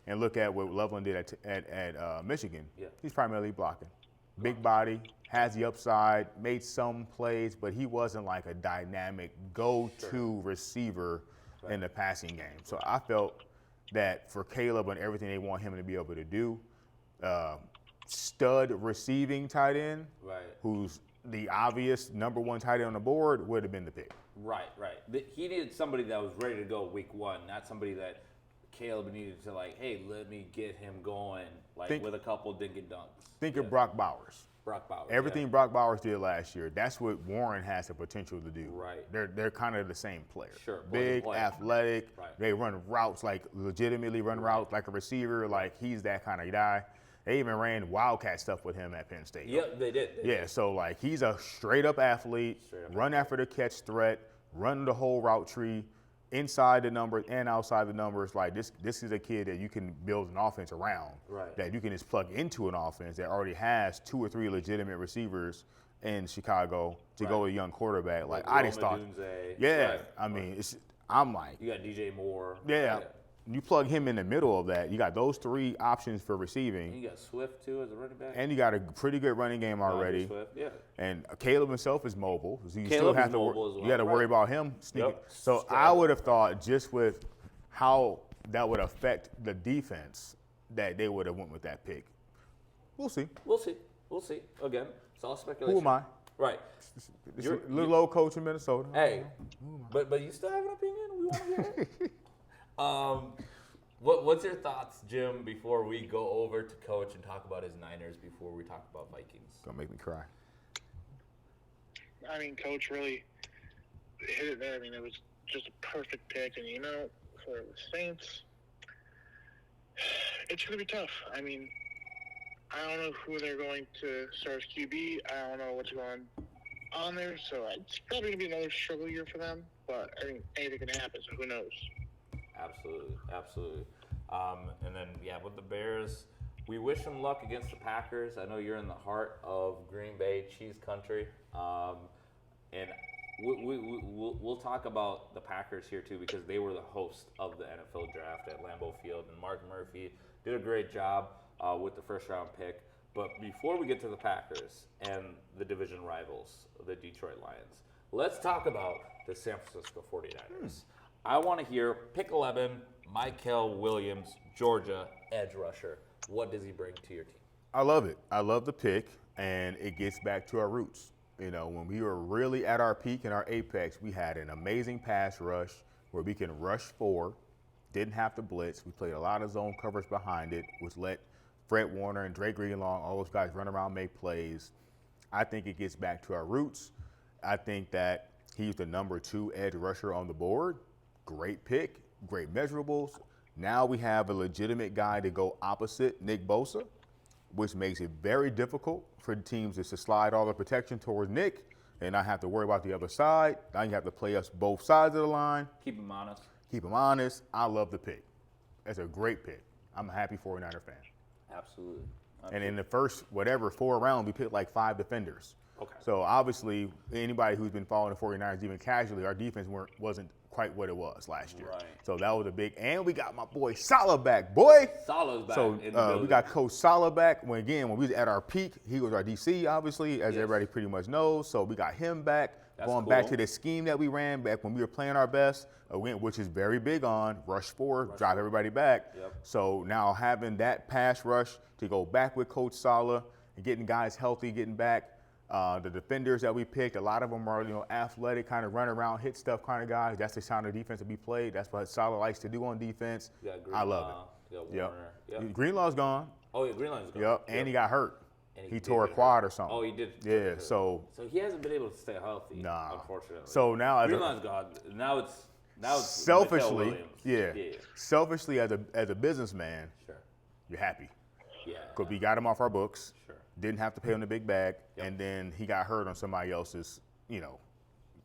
and look at what Loveland did at Michigan. Yeah. He's primarily blocking. Big body, has the upside, made some plays, but he wasn't like a dynamic go-to receiver in the passing game. So I felt that for Caleb and everything they want him to be able to do, stud receiving tight end, who's the obvious number one tight end on the board, would have been the pick. Right. He needed somebody that was ready to go week one, not somebody that Caleb needed to hey, let me get him going with a couple dink and dunks. Think of Brock Bowers. Everything Brock Bowers did last year, that's what Warren has the potential to do. Right. They're kind of the same player. Sure. Big, athletic. Right. They run routes legitimately run routes like a receiver. He's that kind of guy. They even ran Wildcat stuff with him at Penn State. Yeah, they did. So he's a straight up athlete, run after the catch threat, run the whole route tree, inside the numbers and outside the numbers. This is a kid that you can build an offense around. Right. That you can just plug into an offense that already has 2 or 3 legitimate receivers in Chicago to go with a young quarterback. I just thought, I'm like, you got DJ Moore. Yeah. You plug him in the middle of that, you got those 3 options for receiving. And you got Swift, too, as a running back. And you got a pretty good running game already. Swift, yeah. And Caleb himself is mobile. So you still have to you got to worry about him sneaking. Yep. So I would have thought just with how that would affect the defense that they would have went with that pick. We'll see. Again, it's all speculation. Who am I? Right. You're a little old coach in Minnesota. Hey, but you still have an opinion? We want to hear it. What's your thoughts, Jim, before we go over to Coach and talk about his Niners before we talk about Vikings? Gonna make me cry. Coach really hit it there. It was just a perfect pick. And, for the Saints, it's going to be tough. I don't know who they're going to start as QB. I don't know what's going on there. So it's probably going to be another struggle year for them. But anything can happen, so who knows? Absolutely. And then, with the Bears, we wish them luck against the Packers. I know you're in the heart of Green Bay cheese country. And we'll talk about the Packers here, too, because they were the host of the NFL draft at Lambeau Field. And Mark Murphy did a great job with the first-round pick. But before we get to the Packers and the division rivals, the Detroit Lions, let's talk about the San Francisco 49ers. I want to hear pick 11, Mykel Williams, Georgia, edge rusher. What does he bring to your team? I love it. I love the pick, and it gets back to our roots. When we were really at our peak and our apex, we had an amazing pass rush where we can rush 4, didn't have to blitz. We played a lot of zone coverage behind it, which let Fred Warner and Drake Greenlaw, all those guys run around, make plays. I think it gets back to our roots. I think that he's the number 2 edge rusher on the board. Great pick, great measurables. Now we have a legitimate guy to go opposite Nick Bosa, which makes it very difficult for teams to slide all the protection towards Nick and not have to worry about the other side. Now you have to play us both sides of the line. Keep him honest. I love the pick. That's a great pick. I'm a happy 49er fan. Absolutely. And in the first, 4 rounds, we picked 5 defenders. Okay. So obviously, anybody who's been following the 49ers even casually, our defense wasn't quite what it was last year. Right. So that was a big, and we got my boy Saleh back, boy. Saleh's back. So we got Coach Saleh back. When we was at our peak, he was our DC, obviously, as everybody pretty much knows. So we got him back. Going back to the scheme that we ran back when we were playing our best, which is very big on rush 4, drive everybody back. Yep. So now having that pass rush to go back with Coach Saleh and getting guys healthy, getting back. The defenders that we picked, a lot of them are athletic, kind of run around, hit stuff kind of guys. That's the kind of defense that we played. That's what Saleh likes to do on defense. I love it. Yep. Greenlaw's gone. Oh, yeah, Greenlaw's gone. Yep, and he got hurt. He tore a quad or something. Oh, he did. Yeah, so he hasn't been able to stay healthy, unfortunately. So now Greenlaw's gone. Now it's selfishly, selfishly as a businessman, you're happy. Yeah. Because we got him off our books. Sure. Didn't have to pay him the big bag, and then he got hurt on somebody else's,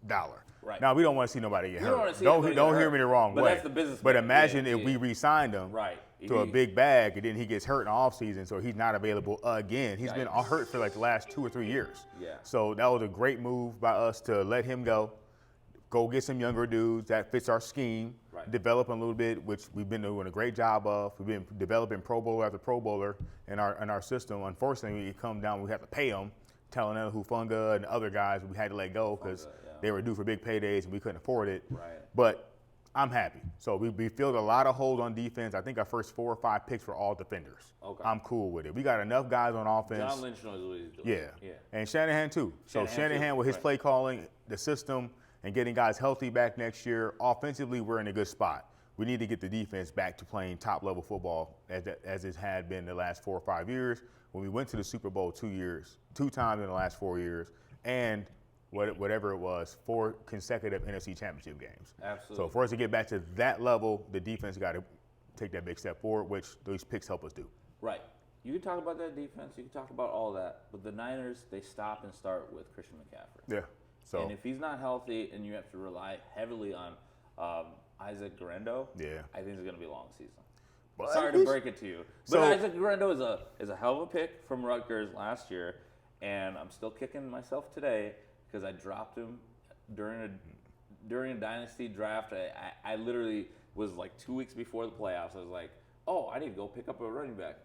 dollar. Right. Now we don't want to see nobody get We don't hurt. wanna see Don't anybody don't get hear hurt, me the wrong but way. that's the business But man. imagine Yeah, if we re-signed him Right. to a big bag and then he gets hurt in the offseason, so he's not available again. He's been Yikes. hurt for like the last 2 or 3 years. Yeah. So that was a great move by us to let him go get some younger dudes that fits our scheme, Right. develop them a little bit, which we've been doing a great job of. We've been developing Pro Bowler after Pro Bowler in our system. Unfortunately, it come down, we have to pay them, telling them Hufanga and other guys we had to let go because they were due for big paydays and we couldn't afford it. Right. But I'm happy. So we filled a lot of holes on defense. I think our first 4 or 5 picks were all defenders. Okay. I'm cool with it. We got enough guys on offense. John Lynch knows what he's doing. Yeah. And Shanahan too. So Shanahan with his play calling, the system, and getting guys healthy back next year, offensively we're in a good spot. We need to get the defense back to playing top-level football as it had been the last 4 or 5 years. When we went to the Super Bowl 2 times in the last 4 years, and whatever it was, 4 consecutive NFC Championship games. Absolutely. So for us to get back to that level, the defense got to take that big step forward, which these picks help us do. Right. You can talk about that defense. You can talk about all that. But the Niners, they stop and start with Christian McCaffrey. Yeah. So And if he's not healthy and you have to rely heavily on Isaac Guerrero, I think it's going to be a long season. But Sorry to break it to you. But So- Isaac Guerrero is a hell of a pick from Rutgers last year, and I'm still kicking myself today because I dropped him during a dynasty draft. I literally was like 2 weeks before the playoffs. I was like, oh, I need to go pick up a running back.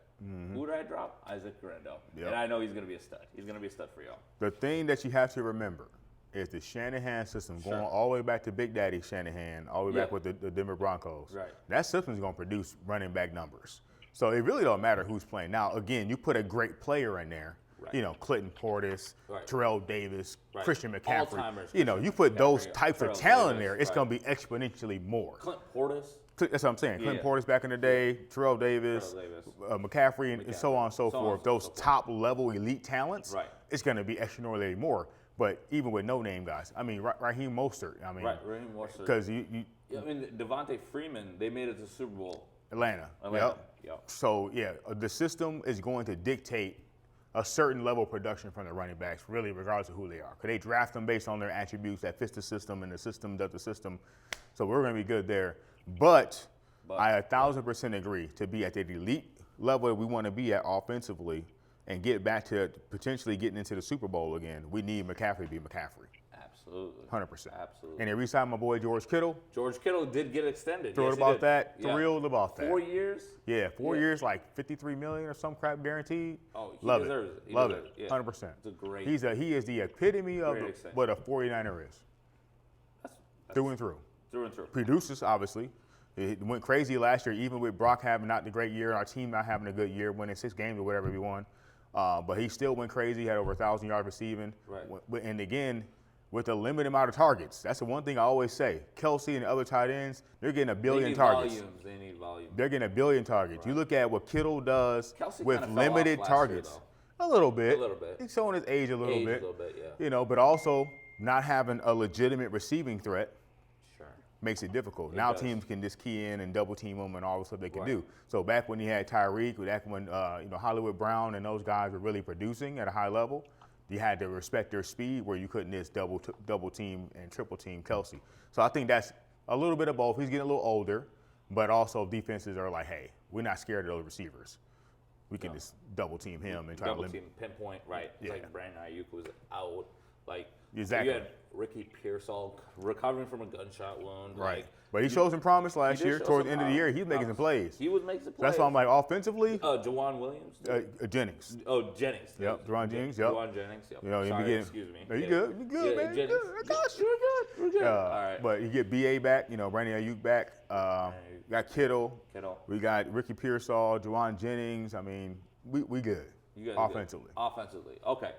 Who did I drop? Isaac Guerrero. Yep. And I know he's going to be a stud. He's going to be a stud for y'all. the thing that you have to remember is the Shanahan system, going all the way back to Big Daddy Shanahan, all the way back with the Denver Broncos. Right. That system is going to produce running back numbers. So it really don't matter who's playing. Now, again, you put a great player in there, you know, Clinton Portis, Terrell Davis, Christian McCaffrey. All-timers, You know, you put those McCaffrey, types Terrell of talent in Davis, there, it's going to be exponentially more. Clint Portis. That's what I'm saying. Clinton Yeah. Portis back in the day, Terrell Davis, McCaffrey, and so on and so forth. Those top-level elite talents, it's going to be extraordinarily more. But even with no-name guys, I mean, Raheem Mostert. I mean, Raheem Mostert. Because I mean, Devontae Freeman, they made it to the Super Bowl. Atlanta. Yep. So, yeah, the system is going to dictate a certain level of production from the running backs, really, regardless of who they are. Because they draft them based on their attributes that fits the system, and the system does the system. So we're going to be good there. But I 1,000% agree, to be at the elite level that we want to be at offensively and get back to potentially getting into the Super Bowl again, we need McCaffrey to be McCaffrey. Absolutely. 100%. Absolutely. And they re-signed my boy George Kittle. George Kittle did get extended. Thrilled Yes, he about did. that. Yeah. Thrilled about that. 4 years? Yeah, 4 years, like $53 million or some crap guaranteed. Oh, he Love deserves it. He Love deserves it. it. Yeah. 100%. It's a great. He is the epitome of Great extension. what a 49er is. That's Through and through. through and through. Producers, obviously. It went crazy last year, even with Brock having not the great year, our team not having a good year, winning 6 games or whatever we won. But he still went crazy, had over 1,000 yards receiving. Right. And again, with a limited amount of targets. That's the one thing I always say. Kelsey and the other tight ends, they're getting a billion targets. They need volume. They're getting a billion targets. You look at what Kittle does Kelsey with kinda fell off limited last targets. year, a little bit. A little bit. He's showing his age a little Age bit. a little bit, yeah. You know, but also not having a legitimate receiving threat Sure. makes it difficult. It Now does. teams can just key in and double team them and all the stuff they can Right. do. So back when he had Tyreek, back when Hollywood Brown and those guys were really producing at a high level, you had to respect their speed where you couldn't just double team and triple team Kelsey. So I think that's a little bit of both. He's getting a little older, but also defenses are like, hey, we're not scared of those receivers. We can just double team him and try Double to limit. team, pinpoint, right. It's Yeah. like Brandon Ayuk was out. Like, Exactly. you had Ricky Pearsall recovering from a gunshot wound. Right. Like, But he showed some promise last did year. show Towards some the end of the year, he was making some plays. He was making some plays. That's why I'm like, offensively, Jawan Williams? Jennings. Oh, Jennings. Yep, Jawan Jennings, yep. Jawan Jennings, yep. You know, you Sorry, begin. excuse me. No, you Yeah. good. You good, Yeah, man. You Jennings. good. I got you. We're good. We're good. All right. But you get BA back, Brandon Ayuk back. You got Kittle. We got Ricky Pearsall, Jawan Jennings. I mean, we good. You guys offensively. Good. Offensively. Okay.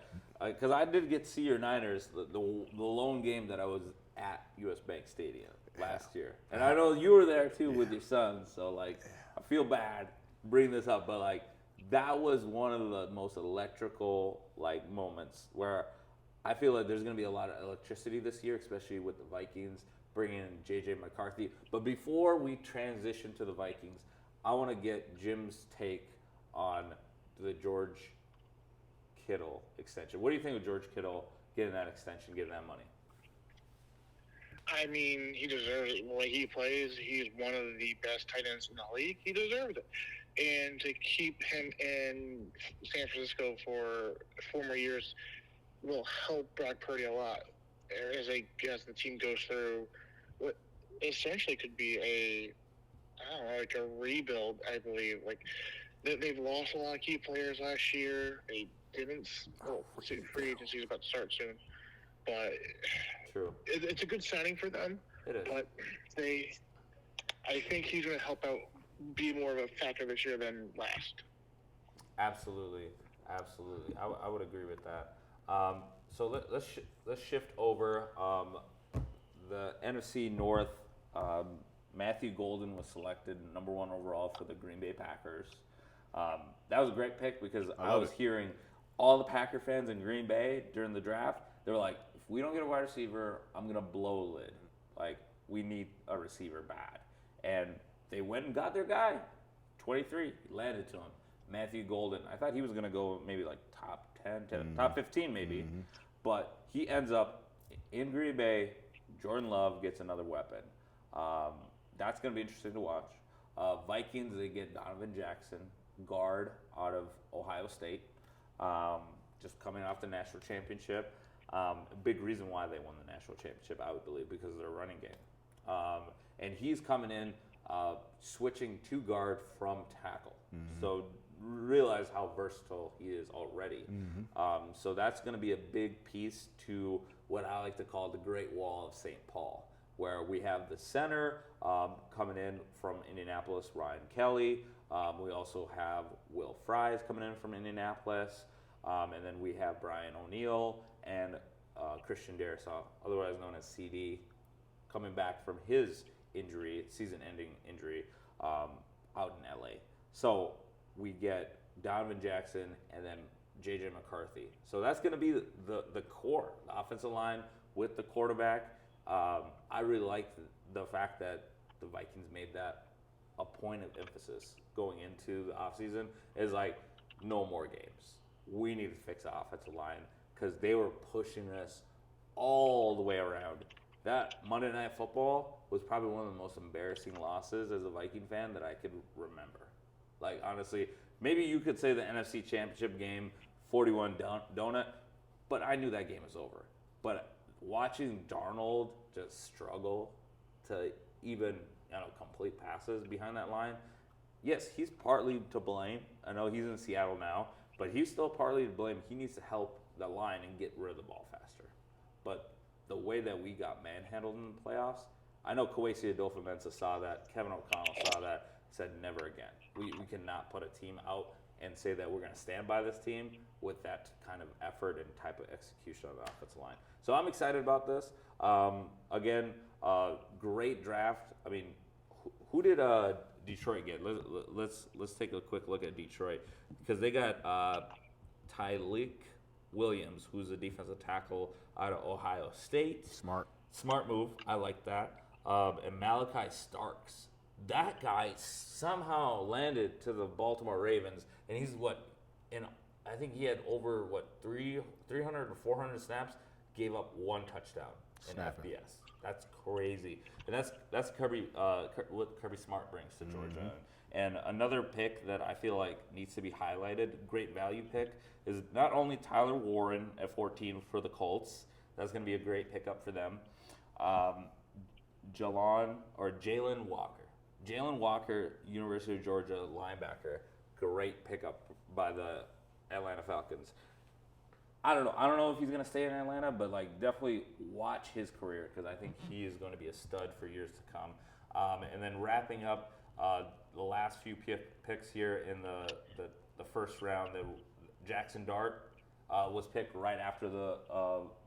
Because I did get to see your Niners, the lone game that I was at US Bank Stadium last year. And I know you were there too with your son. So, like, I feel bad bringing this up. But, like, that was one of the most electrical, like, moments where I feel like there's going to be a lot of electricity this year, especially with the Vikings bringing in J.J. McCarthy. But before we transition to the Vikings, I want to get Jim's take on the George Kittle extension. What do you think of George Kittle getting that extension, getting that money? I mean, he deserves it. The way he plays, he's one of the best tight ends in the league. He deserves it. And to keep him in San Francisco for 4 more years will help Brock Purdy a lot as the team goes through what essentially could be a rebuild, I believe. Like, they've lost a lot of key players last year. They didn't. Free agency is about to start soon, but True. it's a good signing for them. It is. But I think he's going to help out, be more of a factor this year than last. Absolutely. I would agree with that. So let's shift over. The NFC North. Matthew Golden was selected number 1 overall for the Green Bay Packers. That was a great pick because I was hearing all the Packer fans in Green Bay during the draft. They were like, if we don't get a wide receiver, I'm going to blow a lid. Like, we need a receiver bad. And they went and got their guy. 23, landed to him. Matthew Golden. I thought he was going to go maybe like top 10, top 15 maybe. But he ends up in Green Bay. Jordan Love gets another weapon. That's going to be interesting to watch. Vikings, they get Donovan Jackson, guard out of Ohio State, just coming off the national championship. A big reason why they won the national championship, I would believe, because of their running game. And he's coming in, switching to guard from tackle. So realize how versatile he is already. So that's going to be a big piece to what I like to call the Great Wall of St. Paul, where we have the center coming in from Indianapolis, Ryan Kelly. We also have Will Fries coming in from Indianapolis. And then we have Brian O'Neill and Christian Darrisaw, otherwise known as CD, coming back from his injury, season-ending injury, out in LA. So we get Donovan Jackson and then J.J. McCarthy. So that's going to be the core, the offensive line with the quarterback. I really like the fact that the Vikings made that a point of emphasis going into the offseason is like, no more games. We need to fix the offensive line because they were pushing us all the way around. That Monday Night Football was probably one of the most embarrassing losses as a Viking fan that I could remember. Like, honestly, maybe you could say the NFC Championship game, 41 donut, but I knew that game was over. But watching Darnold just struggle to even complete passes behind that line, yes, he's partly to blame. I know he's in Seattle now, but he's still partly to blame. He needs to help the line and get rid of the ball faster. But the way that we got manhandled in the playoffs, I know Kwesi Adolfo-Mensah saw that, Kevin O'Connell saw that, said never again. We cannot put a team out and say that we're going to stand by this team with that kind of effort and type of execution on the offensive line. So I'm excited about this. Again, great draft. I mean, who did Detroit get? Let's take a quick look at Detroit because they got Tyleik Williams, who's a defensive tackle out of Ohio State. Smart move. I like that. And Malachi Starks. That guy somehow landed to the Baltimore Ravens, and he's I think he had over 300 or 400 snaps, gave up 1 touchdown in FBS. That's crazy. And that's what Kirby Smart brings to Georgia. And another pick that I feel like needs to be highlighted, great value pick, is not only Tyler Warren at 14 for the Colts. That's going to be a great pickup for them. Jalen Walker. Jalen Walker, University of Georgia linebacker, great pickup by the Atlanta Falcons. I don't know if he's going to stay in Atlanta, but definitely watch his career because I think he is going to be a stud for years to come. And then wrapping up the last few picks here in the first round, Jackson Dart was picked right after the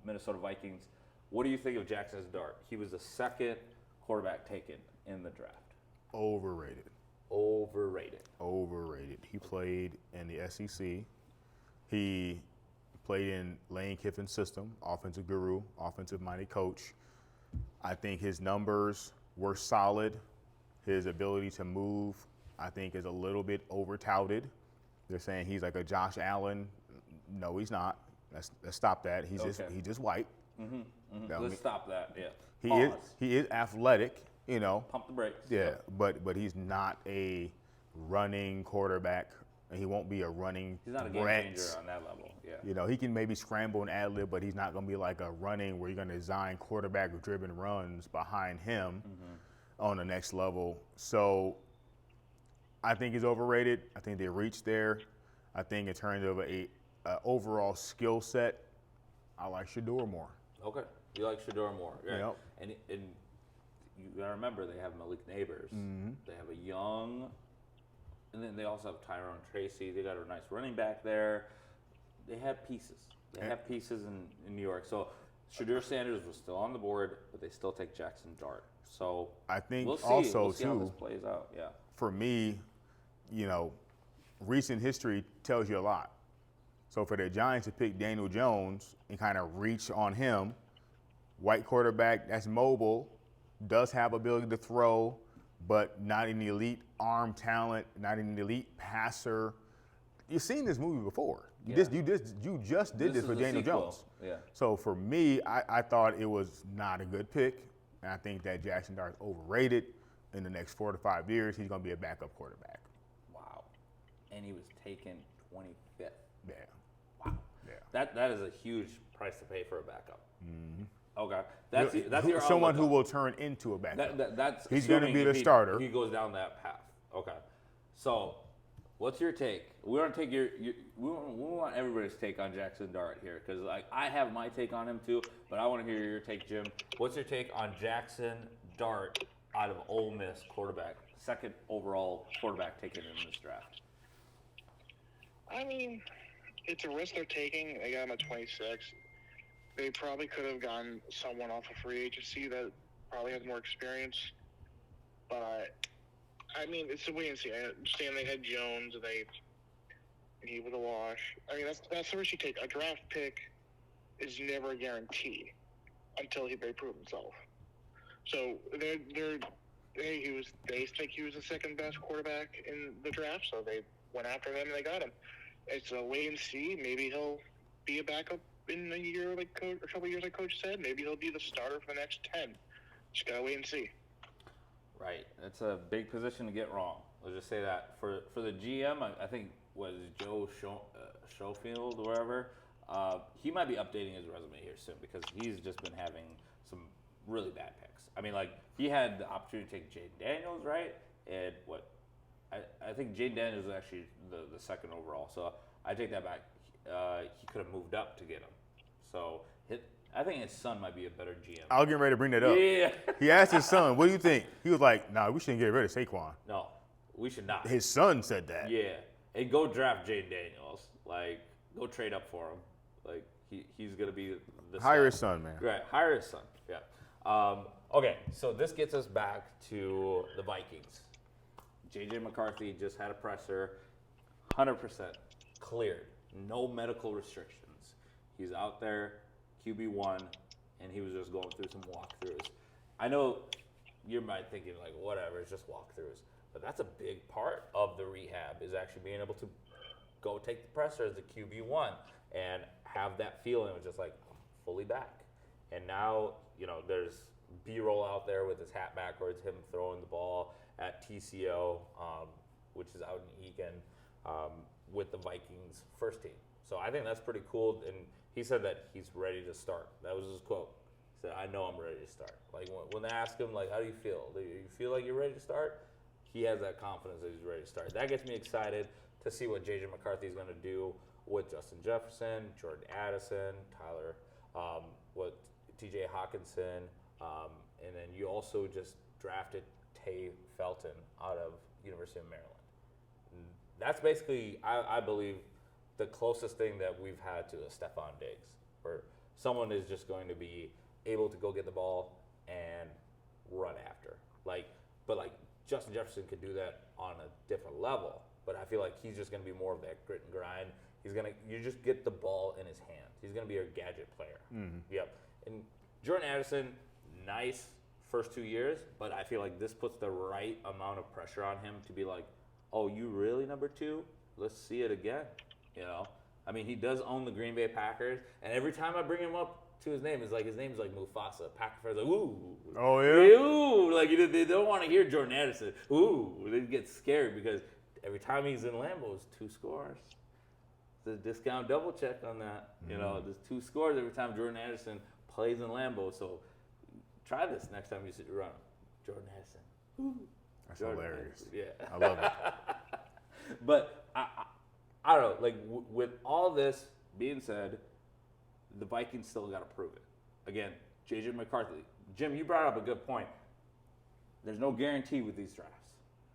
Minnesota Vikings. What do you think of Jackson's Dart? He was the second quarterback taken in the draft. Overrated. He played in the SEC. He played in Lane Kiffin's system, offensive guru, offensive-minded coach. I think his numbers were solid. His ability to move, I think, is a little bit over-touted. They're saying he's like a Josh Allen. No, he's not. Let's stop that. He's just white. Now, Let's stop that. Yeah. he is athletic, you know. Pump the brakes. Yeah, but he's not a running quarterback, and he won't be a running. He's not a game Brett. changer on that level. Yeah. You know, he can maybe scramble and ad lib, but he's not going to be like a running where you're going to design quarterback-driven runs behind him on the next level. So I think he's overrated. I think they reached there. I think in terms of a overall skill set, I like Shador more. Okay. You like Shador more. Right? Yep. And you got to remember, they have Malik Neighbors. They have a young, and then they also have Tyrone Tracy. They got a nice running back there. They have pieces. They have pieces in New York. So Shador Sanders was still on the board, but they still take Jackson Dart. So I think we'll see. also, we'll see how too, this plays out. Yeah. for me, you know, recent history tells you a lot. So for the Giants to pick Daniel Jones and kind of reach on him, white quarterback that's mobile, does have ability to throw, but not an elite arm talent, not an elite passer. You've seen this movie before. You just did this for Daniel Jones. Yeah. So for me, I thought it was not a good pick, and I think that Jackson Dart's overrated. In the next 4 to 5 years, he's going to be a backup quarterback. Wow. And he was taken 25th. Yeah. Wow. Yeah. That is a huge price to pay for a backup. Okay. That's your someone outlook who on- will turn into a backup. That's He's gonna assuming be if the starter. He goes down that path. Okay. So, what's your take? We want to take we want everybody's take on Jackson Dart here, because like I have my take on him too, but I want to hear your take, Jim. What's your take on Jackson Dart out of Ole Miss, quarterback, second overall quarterback taken in this draft? I mean, it's a risk they're taking. They got him at 26. They probably could have gotten someone off of free agency that probably has more experience. But, I mean, it's a wait and see. I understand they had Jones, and he was a wash. I mean, that's the risk you take. A draft pick is never a guarantee until they prove himself. So they think he was the second best quarterback in the draft, so they went after him and they got him. It's a wait and see. Maybe he'll be a backup in a year, like coach, or a couple years, like Coach said. Maybe he'll be the starter for the next 10. Just gotta wait and see. Right. It's a big position to get wrong. Let's just say that. For the GM, I think was Joe Schofield or whatever. He might be updating his resume here soon, because he's just been having some really bad picks. I mean, like, he had the opportunity to take Jaden Daniels, right? And I think Jaden Daniels was actually the second overall. So I take that back. He could have moved up to get him. So I think his son might be a better GM. I was getting ready to bring that up. Yeah. He asked his son, "What do you think?" He was like, "Nah, we shouldn't get rid of Saquon." No, we should not. His son said that. Yeah. And go draft Jaden Daniels. Like, go trade up for him. Like, he's going to be the Hire his star. son, man. Right. Hire his son. Yeah. Okay, so this gets us back to the Vikings. J.J. McCarthy just had a presser, 100% cleared, no medical restrictions. He's out there, QB1, and he was just going through some walkthroughs. I know you might thinking like, whatever, it's just walkthroughs, but that's a big part of the rehab, is actually being able to go take the presser as a QB1 and have that feeling of just like, I'm fully back. And now, there's B-roll out there with his hat backwards, him throwing the ball at TCO, which is out in Egan, with the Vikings first team. So I think that's pretty cool. And he said that he's ready to start. That was his quote. He said, "I know I'm ready to start." Like, when they ask him, like, how do you feel? Do you feel like you're ready to start? He has that confidence that he's ready to start. That gets me excited to see what J.J. McCarthy is going to do with Justin Jefferson, Jordan Addison, Tyler, with T.J. Hawkinson, and then you also just drafted Tay Felton out of University of Maryland. And that's basically, I believe, the closest thing that we've had to a Stephon Diggs, where someone is just going to be able to go get the ball and run after. But Justin Jefferson could do that on a different level, but I feel like he's just going to be more of that grit and grind. You just get the ball in his hand. He's going to be a gadget player. Mm-hmm. Yep. And Jordan Addison, nice first 2 years, but I feel like this puts the right amount of pressure on him to be like, oh, you really number two? Let's see it again. I mean, he does own the Green Bay Packers, and every time I bring him up to his name is like Mufasa. Packer fans like, ooh. Oh, yeah? Ooh. Like, they don't want to hear Jordan Addison. Ooh. They get scared because every time he's in Lambeau, it's 2 scores. The discount double check on that. You know, there's 2 scores every time Jordan Addison plays in Lambeau. So try this next time you sit around. Jordan Addison. Ooh. That's Jordan hilarious. Addison. Yeah. I love it. But I don't know. Like, with all this being said, the Vikings still got to prove it. Again, J.J. McCarthy. Jim, you brought up a good point. There's no guarantee with these drafts.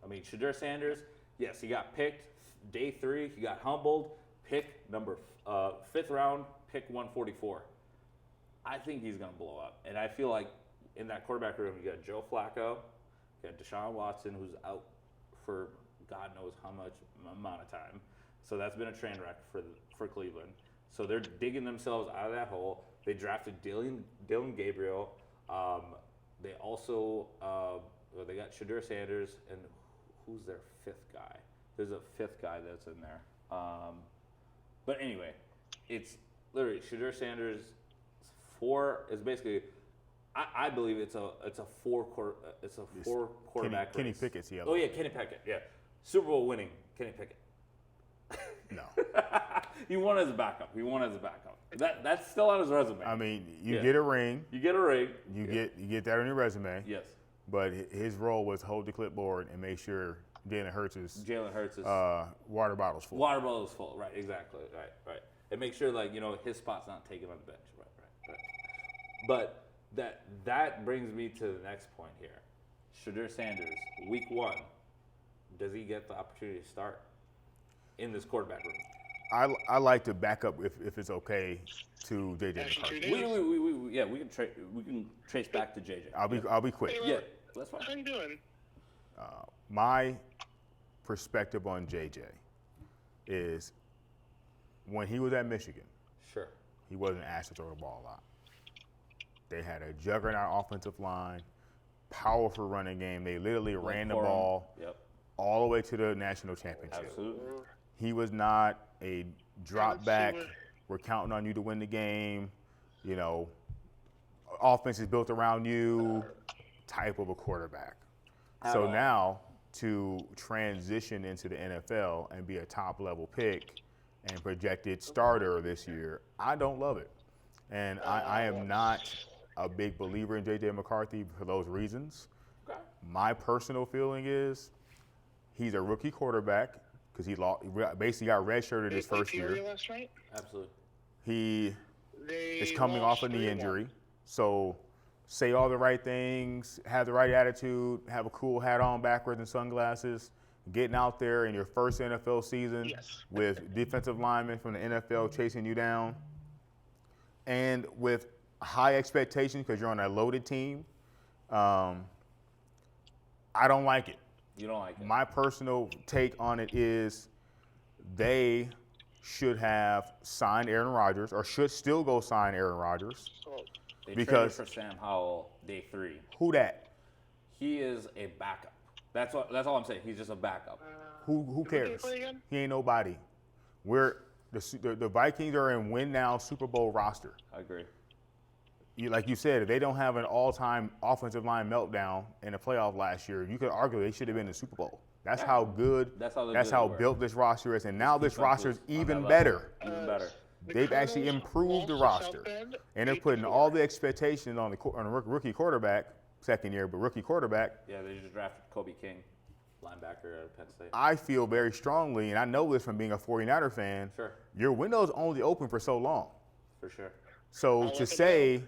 I mean, Shadur Sanders, yes, he got picked day 3. He got humbled. Pick number 5th round, pick 144. I think he's going to blow up. And I feel like in that quarterback room, you got Joe Flacco, you got Deshaun Watson, who's out for God knows how much amount of time. So that's been a train wreck for Cleveland. So they're digging themselves out of that hole. They drafted Dylan Gabriel. They also they got Shadur Sanders, and who's their 5th guy? There's a 5th guy that's in there. But anyway, it's literally Shadur Sanders. 4 is basically. I believe it's a 4 quarterback. Kenny race. Pickett's the other. Oh yeah, Kenny Pickett. Yeah, Super Bowl winning Kenny Pickett. No. He won as a backup. That's still on his resume. I mean, you Yeah. get a ring. You get a ring. You get that on your resume. Yes. But his role was hold the clipboard and make sure Jalen Hurts is water bottles full. Water bottle is full. Right. Exactly. Right. And make sure his spot's not taken on the bench. Right. But that brings me to the next point here. Shadur Sanders, week 1, does he get the opportunity to start in this quarterback room? I like to back up if it's okay to JJ Actually, McCarthy. We can trace back to JJ. I'll be quick. Yeah, that's fine. How you doing? My perspective on JJ is when he was at Michigan, Sure. he wasn't asked to throw the ball a lot. They had a juggernaut offensive line, powerful running game. They literally ran the ball all the way to the national championship. Absolutely. He was not a drop back. Let's see We're counting on you to win the game. Offense is built around you type of a quarterback. So now to transition into the NFL and be a top level pick and projected starter this year, I don't love it. And I am not a big believer in J.J. McCarthy for those reasons. Okay. My personal feeling is he's a rookie quarterback because he basically got redshirted his first year. Last night? Absolutely. He They is coming off a lost knee 3-1. injury. So say all the right things, have the right attitude, have a cool hat on backwards and sunglasses, getting out there in your first NFL season Yes. with defensive linemen from the NFL chasing you down, and with high expectations because you're on a loaded team. I don't like it. You don't like it. My personal take on it is they should have signed Aaron Rodgers or should still go sign Aaron Rodgers. So, They because- traded for Sam Howell day 3. Who that? He is a backup. That's all I'm saying. He's just a backup. Who Who did they cares? play again? He ain't nobody. The Vikings are in win now Super Bowl roster. I agree. Like you said, if they don't have an all-time offensive line meltdown in the playoff last year, you could argue they should have been in the Super Bowl. That's how good. That's how That's good how they were. built this roster is, and now this defense roster is was on even that better. Even better. The They've actually Cardinals improved the lost to roster, South Bend, and they're putting 8-4. all the expectations on the rookie quarterback, second year, but rookie quarterback. Yeah, they just drafted Kobe King, linebacker out of Penn State. I feel very strongly, and I know this from being a 49er fan. Sure. Your window's only open for so long. For sure. So I'll to let them say,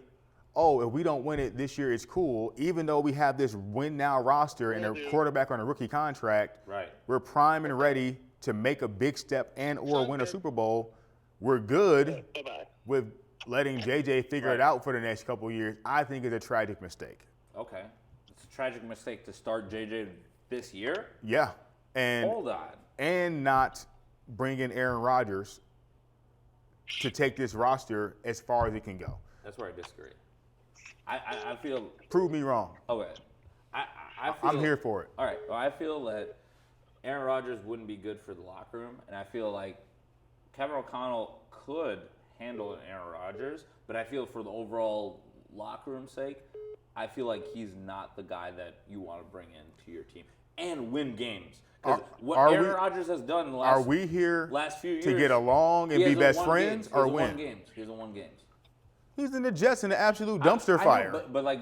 oh, if we don't win it this year, it's cool, even though we have this win now roster and a quarterback on a rookie contract, Right. we're prime and ready to make a big step and or win a Super Bowl. We're good Bye-bye. with letting JJ figure it Right. out for the next couple of years. I think it's a tragic mistake. Okay. It's a tragic mistake to start JJ this year. Yeah. Hold on. And not bring in Aaron Rodgers to take this roster as far as it can go. That's where I disagree. I feel Prove me wrong. okay. I feel, I'm here for it. All right. Well, I feel that Aaron Rodgers wouldn't be good for the locker room, and I feel like Kevin O'Connell could handle an Aaron Rodgers, but I feel for the overall locker room sake, I feel like he's not the guy that you want to bring into your team and win games. Because what Aaron Rodgers has done in the last, are we here last few years to get along and be best friends or win? He hasn't won games. He's in the Jets in an absolute dumpster fire. Know, but like,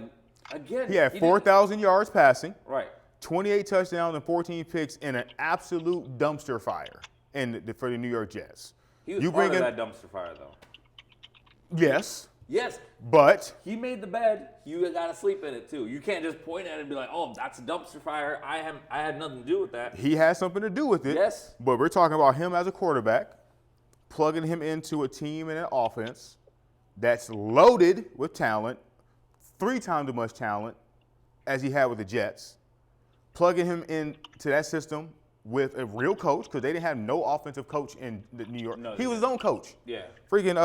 again, he had 4,000 yards passing, right? 28 touchdowns and 14 picks in an absolute dumpster fire for the New York Jets. He was part of that dumpster fire, though. Yes. Yes. But he made the bed. You got to sleep in it, too. You can't just point at it and be like, oh, that's a dumpster fire. I had nothing to do with that. He had something to do with it. Yes. But we're talking about him as a quarterback, plugging him into a team and an offense that's loaded with talent, 3 times as much talent as he had with the Jets, plugging him into that system with a real coach, because they didn't have no offensive coach in New York. No, he was his own coach. Yeah. Freaking,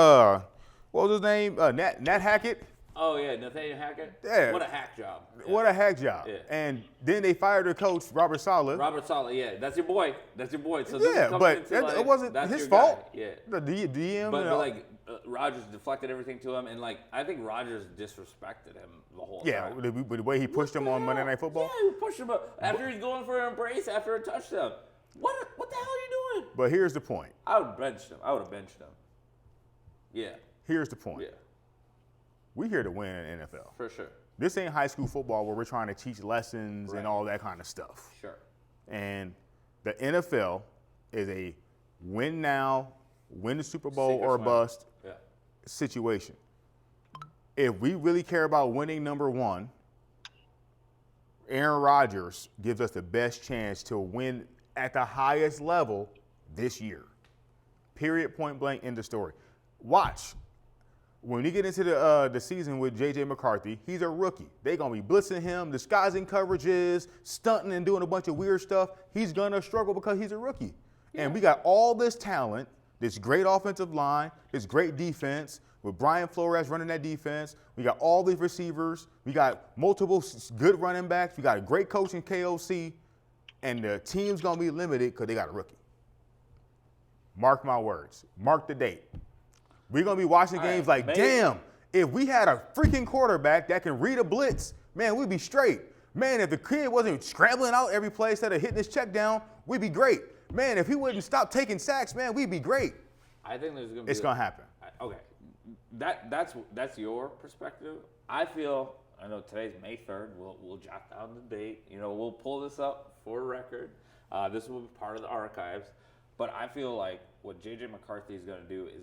what was his name? Nat Hackett? Oh, yeah, Nathaniel Hackett? Yeah. What a hack job. Yeah. What a hack job. Yeah. And then they fired their coach, Robert Saleh. Robert Saleh, yeah. That's your boy. So yeah, but it wasn't his fault. Yeah. The DM. But like, Rodgers deflected everything to him, and like, I think Rodgers disrespected him the whole time. Yeah, the way he pushed him on Monday Night Football. Yeah, he pushed him up after he's going for an embrace after a touchdown. What the hell are you doing? But here's the point. I would have benched him. Yeah. Here's the point. Yeah. We're here to win in the NFL. For sure. This ain't high school football where we're trying to teach lessons and all that kind of stuff. Sure. And the NFL is a win now, win the Super Bowl or bust situation. If we really care about winning number one, Aaron Rodgers gives us the best chance to win at the highest level this year. Period, point blank, end of story. Watch. When you get into the season with J.J. McCarthy, he's a rookie. They're going to be blitzing him, disguising coverages, stunting and doing a bunch of weird stuff. He's going to struggle because he's a rookie. Yeah. And we got all this talent, this great offensive line, this great defense, with Brian Flores running that defense. We got all these receivers. We got multiple good running backs. We got a great coach in KOC. And the team's going to be limited because they got a rookie. Mark my words. Mark the date. We're going to be watching games like, damn, if we had a freaking quarterback that can read a blitz, man, we'd be straight. Man, if the kid wasn't scrambling out every play instead of hitting his check down, we'd be great. Man, if he wouldn't stop taking sacks, man, we'd be great. I think there's going to be. It's going to happen. Okay. That's your perspective. I know today's May 3rd. We'll jot down the date. We'll pull this up for a record. This will be part of the archives. But I feel like what J.J. McCarthy is going to do is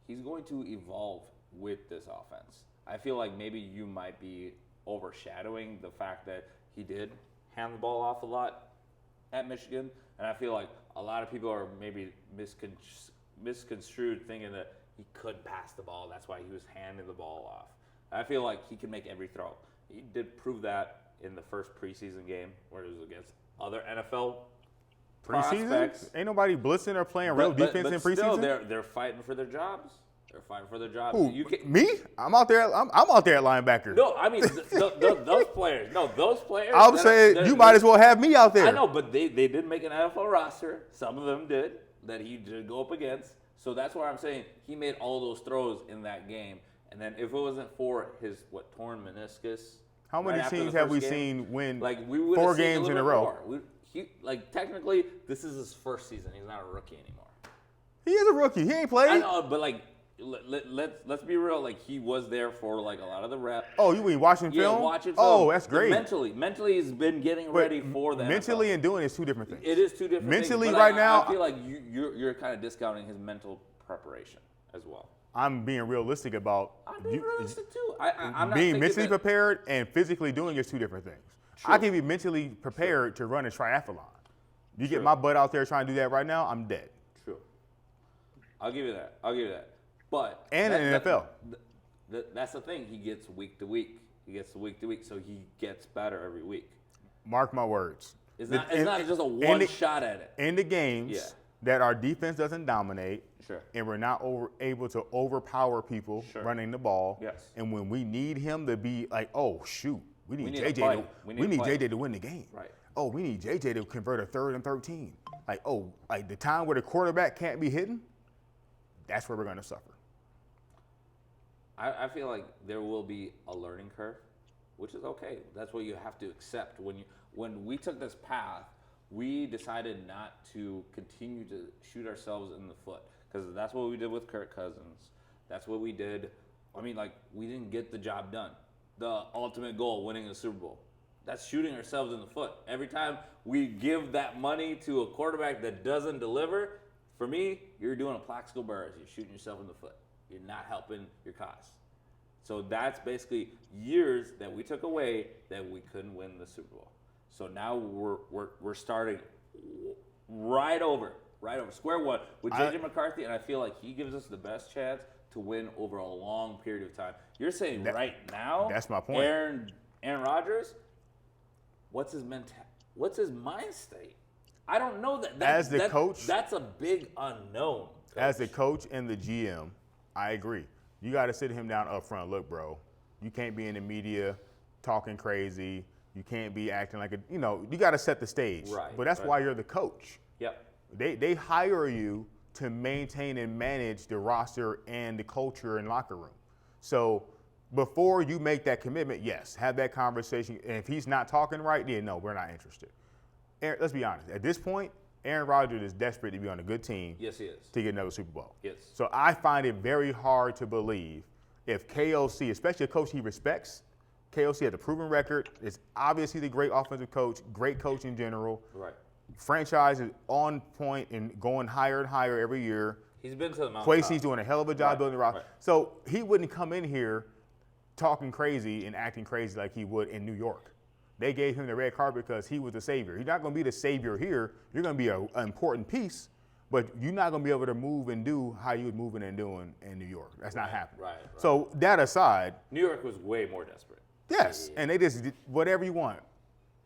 he's going to evolve with this offense. I feel like maybe you might be overshadowing the fact that he did hand the ball off a lot at Michigan. And I feel like a lot of people are maybe misconstrued thinking that he could pass the ball. That's why he was handing the ball off. I feel like he can make every throw. He did prove that in the first preseason game where it was against other NFL prospects. Ain't nobody blitzing or playing real defense in preseason. Still, they're fighting for their jobs. They're fighting for their jobs. Who, me? I'm out there. I'm out there at linebacker. No, I mean those players. No, those players. I'm saying you might as well have me out there. I know, but they did make an NFL roster. Some of them did that he did go up against. So that's why I'm saying he made all those throws in that game. And then if it wasn't for his torn meniscus. How many teams have we seen win we 4 games in a row? Technically, this is his first season. He's not a rookie anymore. He is a rookie. He ain't played. I know, but let's be real. He was there for a lot of the reps. Oh, you mean watching film? Yeah, watching film. Oh, that's great. Mentally, he's been getting ready for that. Mentally NFL. and doing is 2 different things. It is 2 different mentally things. Right now, I feel like you're kind of discounting his mental preparation as well. I'm being realistic about. I'm being realistic too. I'm not being mentally prepared and physically doing is 2 different things. True. I can be mentally prepared to run a triathlon. You get my butt out there trying to do that right now, I'm dead. True. I'll give you that. But in the NFL. That's the thing. He gets week to week. So he gets better every week. Mark my words. It's not just a one shot at it. In the games that our defense doesn't dominate, sure, and we're not able to overpower people running the ball, yes, and when we need him to be like, oh, shoot, We need need a JJ. play. We We need need a play. JJ to win the game. Right. Oh, we need JJ to convert a 3rd and 13. Like the time where the quarterback can't be hidden, that's where we're going to suffer. I feel like there will be a learning curve, which is okay. That's what you have to accept. When we took this path, we decided not to continue to shoot ourselves in the foot, because that's what we did with Kirk Cousins. That's what we did. I mean, like, we didn't get the job done. The ultimate goal, winning the Super Bowl. That's shooting ourselves in the foot. Every time we give that money to a quarterback that doesn't deliver, for me, you're doing a Plaxico Burress. You're shooting yourself in the foot. You're not helping your cause. So that's basically years that we took away that we couldn't win the Super Bowl. So now we're starting right over square one with JJ McCarthy, and I feel like he gives us the best chance to win over a long period of time. You're saying right now, that's my point. Aaron Rodgers, what's his mind state? I don't know that. As the coach, that's a big unknown. Coach. As the coach and the GM, I agree. You got to sit him down up front. Look, bro, you can't be in the media talking crazy. You can't be acting like you got to set the stage. Right. But that's right. why you're the coach. Yep. They hire you to maintain and manage the roster and the culture and locker room. So before you make that commitment, yes, have that conversation. And if he's not talking right, then no, we're not interested. Aaron, let's be honest. At this point, Aaron Rodgers is desperate to be on a good team. Yes, he is. To get another Super Bowl. Yes. So I find it very hard to believe if KOC, especially a coach he respects, KOC has a proven record, is obviously the great offensive coach, great coach in general. Right. Franchise is on point and going higher and higher every year. He's been to the mountain. Quasi's doing a hell of a job building the roster. Right. So he wouldn't come in here talking crazy and acting crazy like he would in New York. They gave him the red carpet because he was the savior. You're not going to be the savior here. You're going to be an important piece, but you're not going to be able to move and do how you was moving and doing in New York. That's not happening. Right. So that aside. New York was way more desperate. Yes, and they just did whatever you want.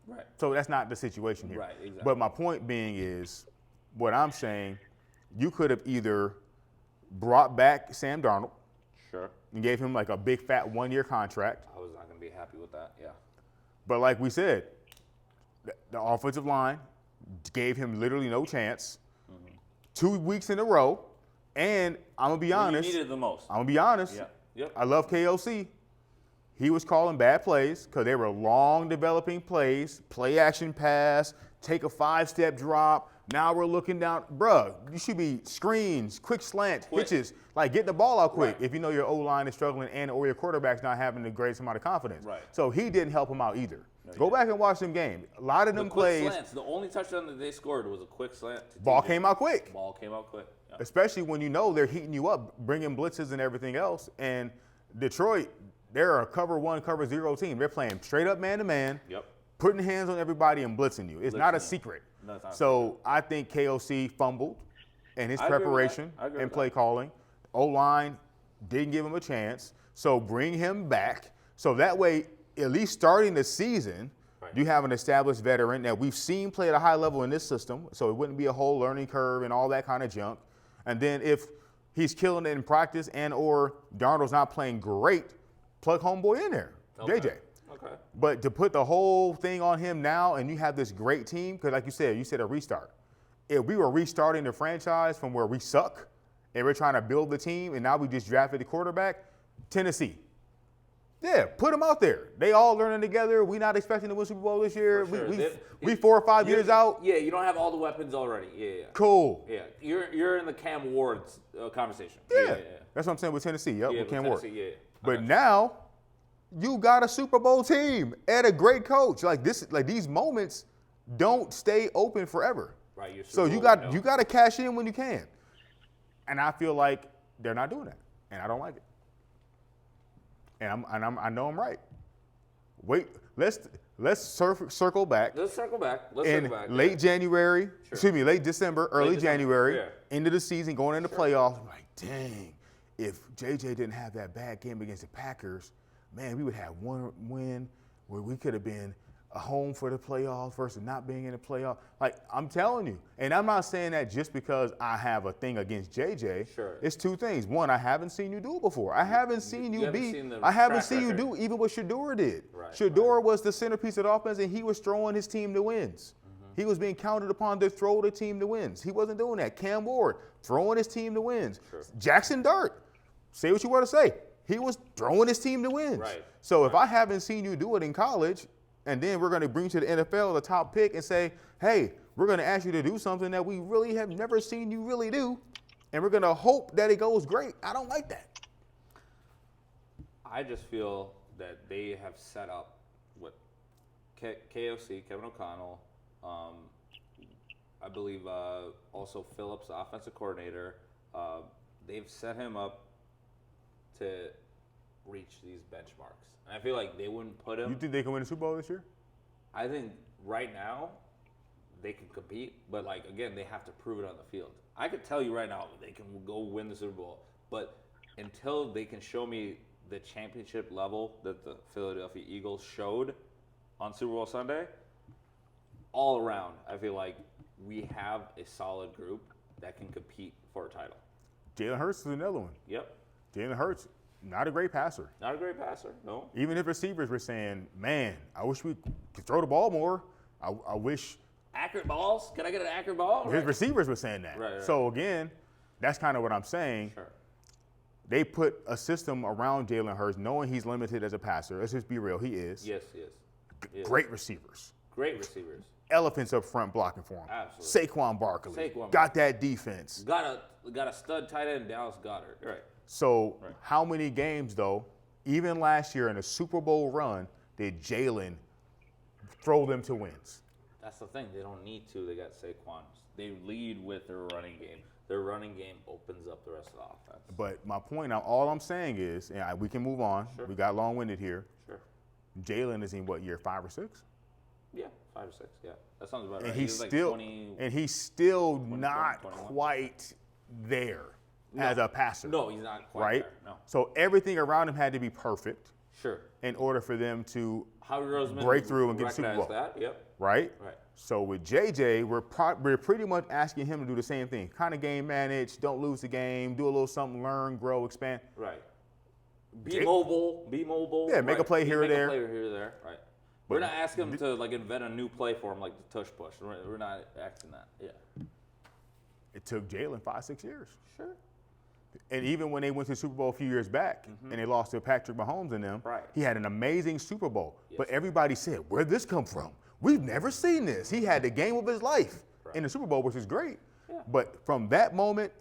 Right. So that's not the situation here. Right, exactly. But my point being is, what I'm saying, you could have either brought back Sam Darnold. Sure. And gave him like a big fat 1-year contract. I was not going to be happy with that, yeah. But like we said, the offensive line gave him literally no chance. 2 weeks in a row. And I'm going to be honest. You needed the most. I'm going to be honest. Yeah. Yep. I love KOC. He was calling bad plays because they were long developing plays, play action pass, take a 5-step drop. Now we're looking down. Bruh, you should be screens, quick slant, pitches. Like, get the ball out quick if you know your O-line is struggling or your quarterback's not having the greatest amount of confidence. Right. So he didn't help him out either. No, Go back and watch some games. A lot of them plays. Quick slants. The only touchdown that they scored was a quick slant. Ball came out quick. Ball came out quick. Yep. Especially when you know they're heating you up, bringing blitzes and everything else. And Detroit, they're a cover 1, cover 0 team. They're playing straight up man-to-man, putting hands on everybody and blitzing you. It's not a secret. No, it's not so I think KOC fumbled in his preparation and play calling. O-line didn't give him a chance. So bring him back. So that way, at least starting the season, you have an established veteran that we've seen play at a high level in this system. So it wouldn't be a whole learning curve and all that kind of junk. And then if he's killing it in practice and or Darnold's not playing great, plug homeboy in there, JJ. Okay. But to put the whole thing on him now and you have this great team, because like you said a restart. If we were restarting the franchise from where we suck and we're trying to build the team and now we just drafted the quarterback, Tennessee. Yeah, put them out there. They all learning together. We're not expecting to win Super Bowl this year. For sure. We 4 or 5 years out. Yeah, you don't have all the weapons already. Yeah. Cool. Yeah, you're in the Cam Ward's conversation. Yeah. That's what I'm saying with Tennessee. Yep, with Cam Ward. Yeah. But now you got a Super Bowl team and a great coach. Like these moments don't stay open forever. Right. So you got to cash in when you can. And I feel like they're not doing that, and I don't like it. And I know I'm right. Wait, let's circle back. Let's circle back. Late January, late December, early January, into the season, going into playoffs. I'm like, dang, if JJ didn't have that bad game against the Packers, man, we would have one win where we could have been a home for the playoffs versus not being in the playoffs. Like, I'm telling you, and I'm not saying that just because I have a thing against JJ. Sure. It's two things. One, I haven't seen you do it before. I haven't seen you haven't be. seen the I haven't track seen you record. do even what Shador did. Right, Shador was the centerpiece of the offense, and he was throwing his team to wins. He was being counted upon to throw the team to wins. He wasn't doing that. Cam Ward throwing his team to wins. Sure. Jackson Dart, say what you want to say. He was throwing his team to wins. Right. So if I haven't seen you do it in college, and then we're going to bring you to the NFL, the top pick, and say, hey, we're going to ask you to do something that we really have never seen you really do, and we're going to hope that it goes great. I don't like that. I just feel that they have set up with KOC, Kevin O'Connell, I believe also Phillips, the offensive coordinator. They've set him up to reach these benchmarks. And I feel like they wouldn't put him. You think they can win the Super Bowl this year? I think right now they can compete, but like again, they have to prove it on the field. I could tell you right now they can go win the Super Bowl, but until they can show me the championship level that the Philadelphia Eagles showed on Super Bowl Sunday, all around, I feel like we have a solid group that can compete for a title. Jalen Hurts is another one. Yep. Jalen Hurts, not a great passer. Not a great passer, no. Even if receivers were saying, man, I wish we could throw the ball more. I wish Accurate balls? Can I get an accurate ball? his Right. receivers were saying that. Right. So, again, that's kind of what I'm saying. Sure. They put a system around Jalen Hurts, knowing he's limited as a passer. Let's just be real. He is. Yes, he is. He is. Great receivers. Great receivers. Elephants up front blocking for him. Absolutely. Saquon Barkley. Saquon Got that defense. Got a stud tight end, Dallas Goedert. Right. So how many games, though, even last year in a Super Bowl run, did Jalen throw them to wins? That's the thing. They don't need to. They got Saquon. They lead with their running game. Their running game opens up the rest of the offense. But my point, all I'm saying is, and we can move on. Sure. We got long-winded here. Sure. Jalen is in what year, 5 or 6? Yeah, 5 or 6. Yeah, that sounds about And right. he's He was still, like 20. and he's still 20, not 21. quite there No. as a passer. No, he's not quite right? there. No. So everything around him had to be perfect Sure. in order for them to Howie Roseman break through and get the Super recognized Bowl. that. Yep. right? Right. So with JJ, we're pretty much asking him to do the same thing. Kind of game manage, don't lose the game, do a little something, learn, grow, expand. Right. Be mobile. Be mobile. Yeah, make a play here or there. Make a play here or there. Right. We're not asking him to like invent a new play for him like the tush push. We're not asking that. Yeah. It took Jalen 5-6 years. Sure. And even when they went to the Super Bowl a few years back and they lost to Patrick Mahomes and them, Right. he had an amazing Super Bowl. Yes. But everybody said, where'd this come from? We've never seen this. He had the game of his life in the Super Bowl, which is great. Yeah. But from that moment,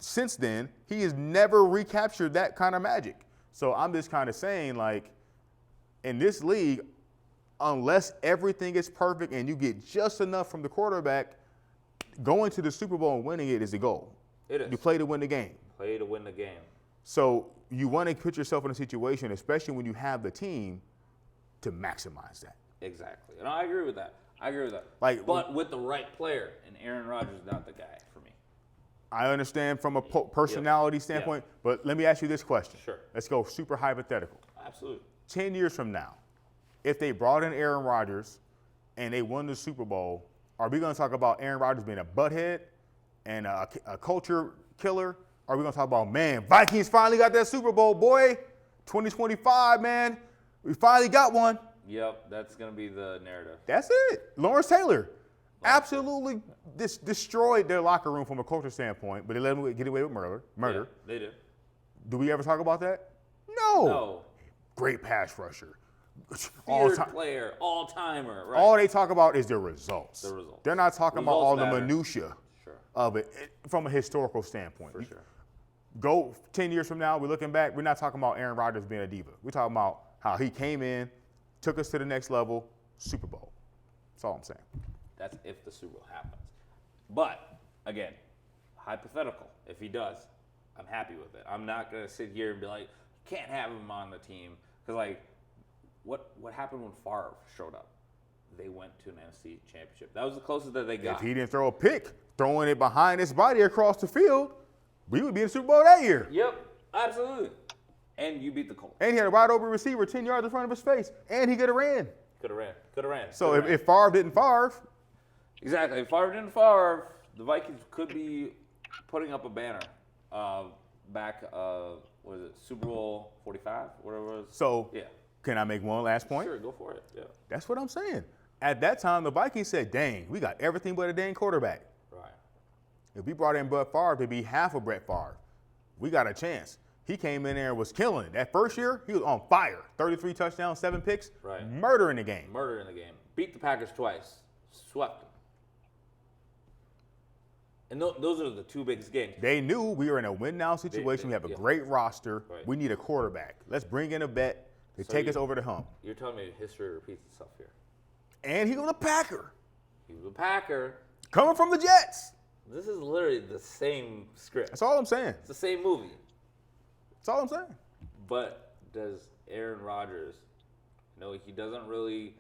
since then, he has never recaptured that kind of magic. So I'm just kind of saying, like, in this league, unless everything is perfect and you get just enough from the quarterback, going to the Super Bowl and winning it is the goal. It is. You play to win the game. Play to win the game. So you want to put yourself in a situation, especially when you have the team, to maximize that. Exactly. And I agree with that. Like, but with the right player, and Aaron Rodgers is not the guy for me. I understand from a personality standpoint, but let me ask you this question. Sure. Let's go super hypothetical. Absolutely. 10 years from now, if they brought in Aaron Rodgers and they won the Super Bowl, are we going to talk about Aaron Rodgers being a butthead and a culture killer? Are we going to talk about, man, Vikings finally got that Super Bowl, boy, 2025, man, we finally got one? Yep, that's going to be the narrative. That's it. Lawrence Taylor absolutely destroyed their locker room from a culture standpoint, but they let him get away with murder. Yeah, they did. Do we ever talk about that? No. No. Great pass rusher. Feared player, all-timer. Right. All they talk about is their results. The results. They're not talking about Results all matter. the minutia Sure. of it from a historical standpoint. For sure. Go 10 years from now, we're looking back, we're not talking about Aaron Rodgers being a diva. We're talking about how he came in, took us to the next level, Super Bowl. That's all I'm saying. That's if the Super Bowl happens. But, again, hypothetical. If he does, I'm happy with it. I'm not going to sit here and be like, you can't have him on the team. Because, like, what happened when Favre showed up? They went to an NFC championship. That was the closest that they got. If he didn't throw a pick, throwing it behind his body across the field, we would be in the Super Bowl that year. Yep, absolutely. And you beat the Colts. And he had a wide open receiver 10 yards in front of his face, and he could have ran. Could have ran. So if Favre didn't Favre, Exactly. If Favre didn't Favre, the Vikings could be putting up a banner back, was it Super Bowl 45, whatever it was? so Yeah. can I make one last point? Sure, go for it. Yeah. That's what I'm saying. At that time, the Vikings said, dang, we got everything but a dang quarterback. Right. If we brought in Brett Favre to be half of Brett Favre, we got a chance. He came in there and was killing it. That first year, he was on fire. 33 touchdowns, 7 picks, Right. murder in the game. Murder in the game. Beat the Packers twice. Swept them. And those are the two biggest games. They knew we were in a win-now situation. We have a yeah. great roster. Right. We need a quarterback. Let's bring in a vet to So take us over the hump. You're telling me history repeats itself here. And he was a Packer, He was a Packer. coming from the Jets. This is literally the same script. That's all I'm saying. It's the same movie. That's all I'm saying. But does Aaron Rodgers, he doesn't really,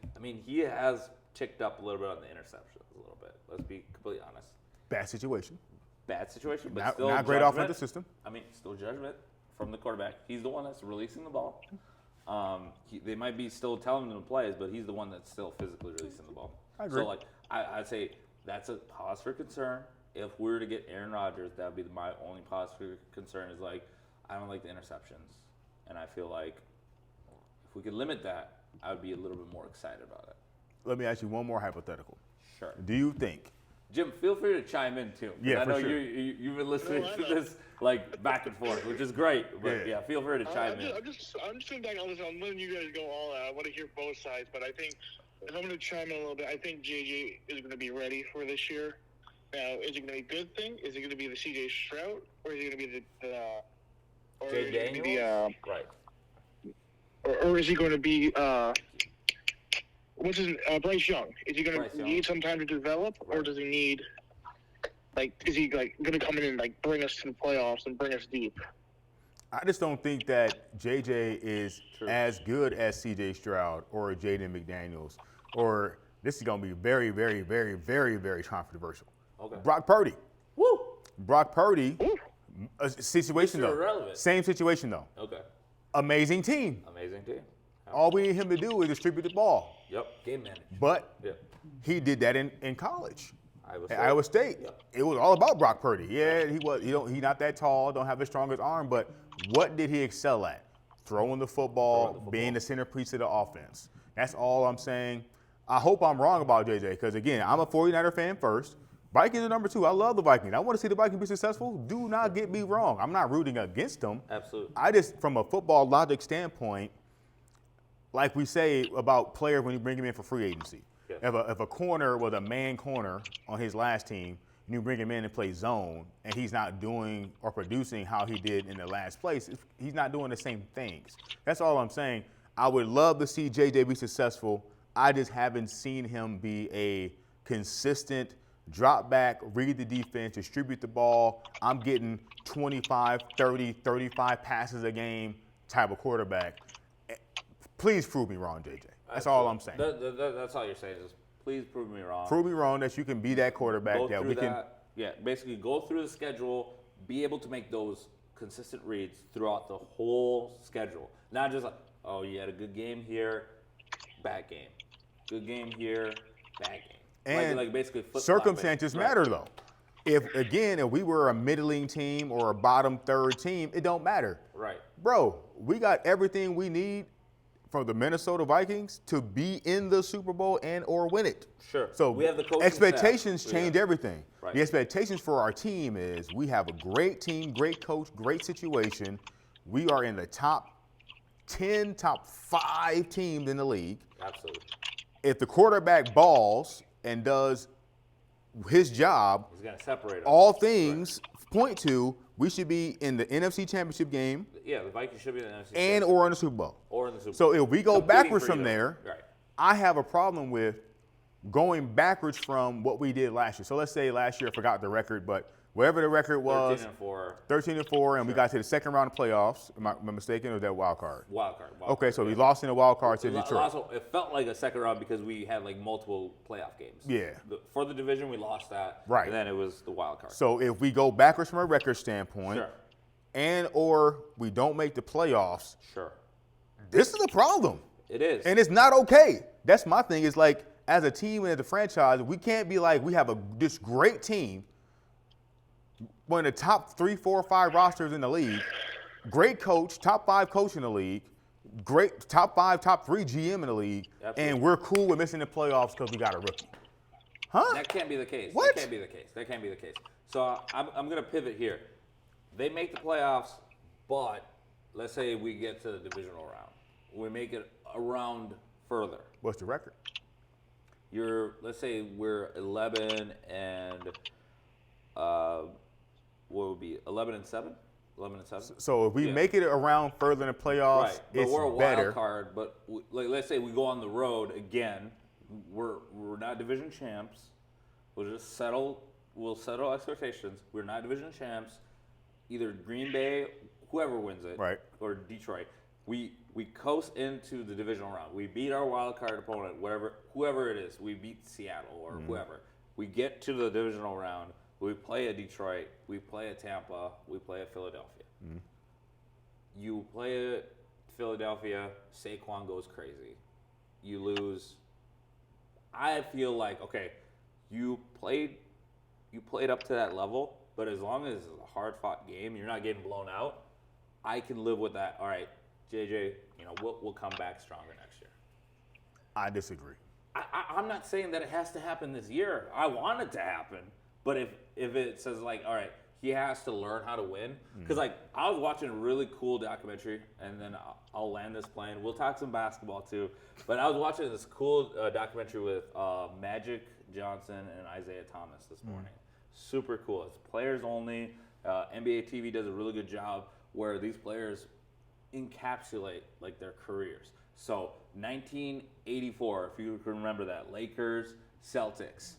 he has ticked up a little bit on the interceptions a little bit. Let's be completely honest. Bad situation. Bad situation, but Not still great judgment. offensive system. Still judgment from the quarterback. He's the one that's releasing the ball. They might be still telling him to play, but he's the one that's still physically releasing the ball. I agree. So, I'd say that's a cause for concern. If we were to get Aaron Rodgers, that would be my only cause for concern is, I don't like the interceptions. And I feel like if we could limit that, I would be a little bit more excited about it. Let me ask you one more hypothetical. Sure. Do you think? Jim, feel free to chime in too. 'Cause Yeah, I know for sure. you've been listening No, I to know. this back and forth, which is great. But Yeah. yeah, feel free to chime in. I'm just sitting back on this. I'm letting you guys go all out. I want to hear both sides, but I think if I'm going to chime in a little bit, I think JJ is going to be ready for this year. Now, is it going to be a good thing? Is it going to be the CJ Stroud, or is it going to be or Jay is it gonna be Daniels? Right. or is he going to be Bryce Young? Is he going Bryce to Young. need some time to develop, or Right. does he need is he going to come in and bring us to the playoffs and bring us deep? I just don't think that JJ is True. as good as CJ Stroud or Jaden McDaniels, or this is going to be very, very, very, very, very controversial. Okay. Brock Purdy. Woo! Brock Purdy, Ooh. a situation Mr. though. Irrelevant. Same situation though. Okay. Amazing team. Amazing team. All we need him to do is distribute the ball. Yep. Game manager. But Yeah. he did that in college. Iowa At State. Iowa State. Yep. It was all about Brock Purdy. Yeah, he's not that tall, don't have the strongest arm, but what did he excel at? Throwing the football, being the centerpiece of the offense. That's all I'm saying. I hope I'm wrong about JJ, because again, I'm a 49er fan first. Vikings are number 2. I love the Vikings. I want to see the Vikings be successful. Do not get me wrong. I'm not rooting against them. Absolutely. I just, from a football logic standpoint, like we say about players when you bring him in for free agency. Yeah. If a corner was a man corner on his last team, and you bring him in and play zone, and he's not doing or producing how he did in the last place, he's not doing the same things. That's all I'm saying. I would love to see JJ be successful. I just haven't seen him be a consistent drop back, read the defense, distribute the ball. I'm getting 25, 30, 35 passes a game type of quarterback. Please prove me wrong, JJ. That's all I'm saying. That's all you're saying is please prove me wrong. Prove me wrong that you can be that quarterback Go that through we can. that. Yeah, basically go through the schedule, be able to make those consistent reads throughout the whole schedule. Not just oh, you had a good game here, bad game. Good game here, bad game. And basically flip-flopping. circumstances Right. matter though. If we were a middling team or a bottom third team, it don't matter. Right. Bro, we got everything we need from the Minnesota Vikings to be in the Super Bowl and or win it. Sure. So we have the coaching expectations staff. change everything. Right. The expectations for our team is we have a great team, great coach, great situation. We are in the top 10, top 5 teams in the league. Absolutely. If the quarterback balls and does his job, He's gonna separate them. all things point to we should be in the NFC Championship game Yeah, the Vikings should be in the NFC and Championship or in the Super Bowl. or in the Super So Bowl. if we go Competing backwards for from either. there, Right. I have a problem with going backwards from what we did last year. So let's say last year, I forgot the record, but whatever the record was, 13-4. 13-4, and we got to the second round of playoffs. Am I mistaken, or was that wild card? Wild card. Okay, so we lost in the wild card to It Detroit. also, it felt like a second round because we had multiple playoff games. Yeah. For the division, we lost that. Right. And then it was the wild card. So if we go backwards from a record standpoint, Sure. and or we don't make the playoffs, Sure. this is a problem. It is. And it's not okay. that's my thing. Is like as a team and as a franchise, we can't be like we have this great team, one of the top 3, 4, 5 rosters in the league, great coach, top 5 coach in the league, great top 5, top 3 GM in the league, Absolutely. and we're cool with missing the playoffs because we got a rookie. Huh? That can't be the case. What? That can't be the case. That can't be the case. So I'm going to pivot here. They make the playoffs, but let's say we get to the divisional round. We make it a round further. What's the record? Let's say we're 11 and what would be 11 and 7? 11 and 7. So if we Yeah. make it around further in the playoffs, Right, but it's we're a better. wild card. But like, let's say we go on the road again. We're not division champs. We'll just settle. We'll settle expectations. We're not division champs. Either Green Bay, whoever wins it, Right. or Detroit. We coast into the divisional round. We beat our wild card opponent, whoever it is. We beat Seattle or whoever. We get to the divisional round. We play at Detroit. We play at Tampa. We play at Philadelphia. You play at Philadelphia. Saquon goes crazy. You lose. I feel like, okay, you played up to that level, but as long as it's a hard-fought game, you're not getting blown out, I can live with that. All right, JJ, we'll come back stronger next year. I disagree. I'm not saying that it has to happen this year. I want it to happen, but if it says like, all right, he has to learn how to win, because like I was watching a really cool documentary, and then I'll land this plane. We'll talk some basketball too, but I was watching this cool documentary with Magic Johnson and Isaiah Thomas this morning. Super cool. It's players only. NBA TV does a really good job where these players encapsulate like their careers. So 1984, if you can remember that, Lakers, Celtics,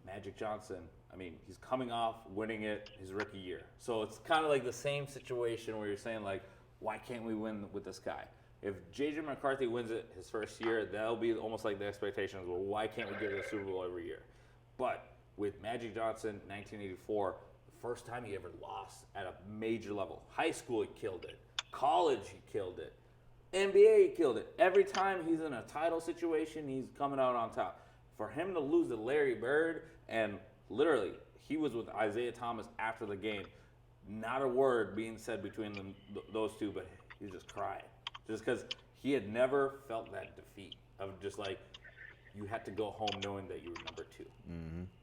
Magic Johnson. I mean, he's coming off winning it his rookie year. So it's kind of like the same situation where you're saying like, why can't we win with this guy? If J.J. McCarthy wins it his first year, that'll be almost like the expectations. Well, why can't we get to the Super Bowl every year? But with Magic Johnson, 1984, the first time he ever lost at a major level. High school, he killed it. College, he killed it. NBA, he killed it. Every time he's in a title situation, he's coming out on top. For him to lose to Larry Bird, and literally, he was with Isaiah Thomas after the game. Not a word being said between them, those two, but he was just crying. Just because he had never felt that defeat of just like, you had to go home knowing that you were number 2.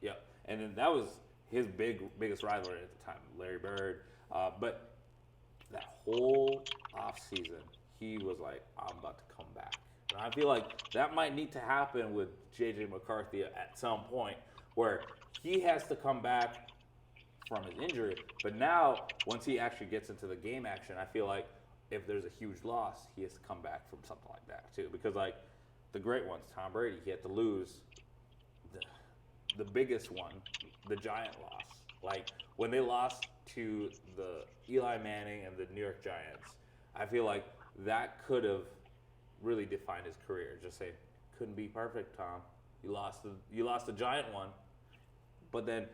Yeah, and then that was his biggest rivalry at the time, Larry Bird. But that whole offseason, he was like, I'm about to come back. And I feel like that might need to happen with J.J. McCarthy at some point, where he has to come back from his injury. But now, once he actually gets into the game action, I feel like if there's a huge loss, he has to come back from something like that too. Because like the great ones, Tom Brady, he had to lose the biggest one, the giant loss. Like when they lost to the Eli Manning and the New York Giants, I feel like that could have really defined his career. Just say, couldn't be perfect, Tom. You lost the giant one. But then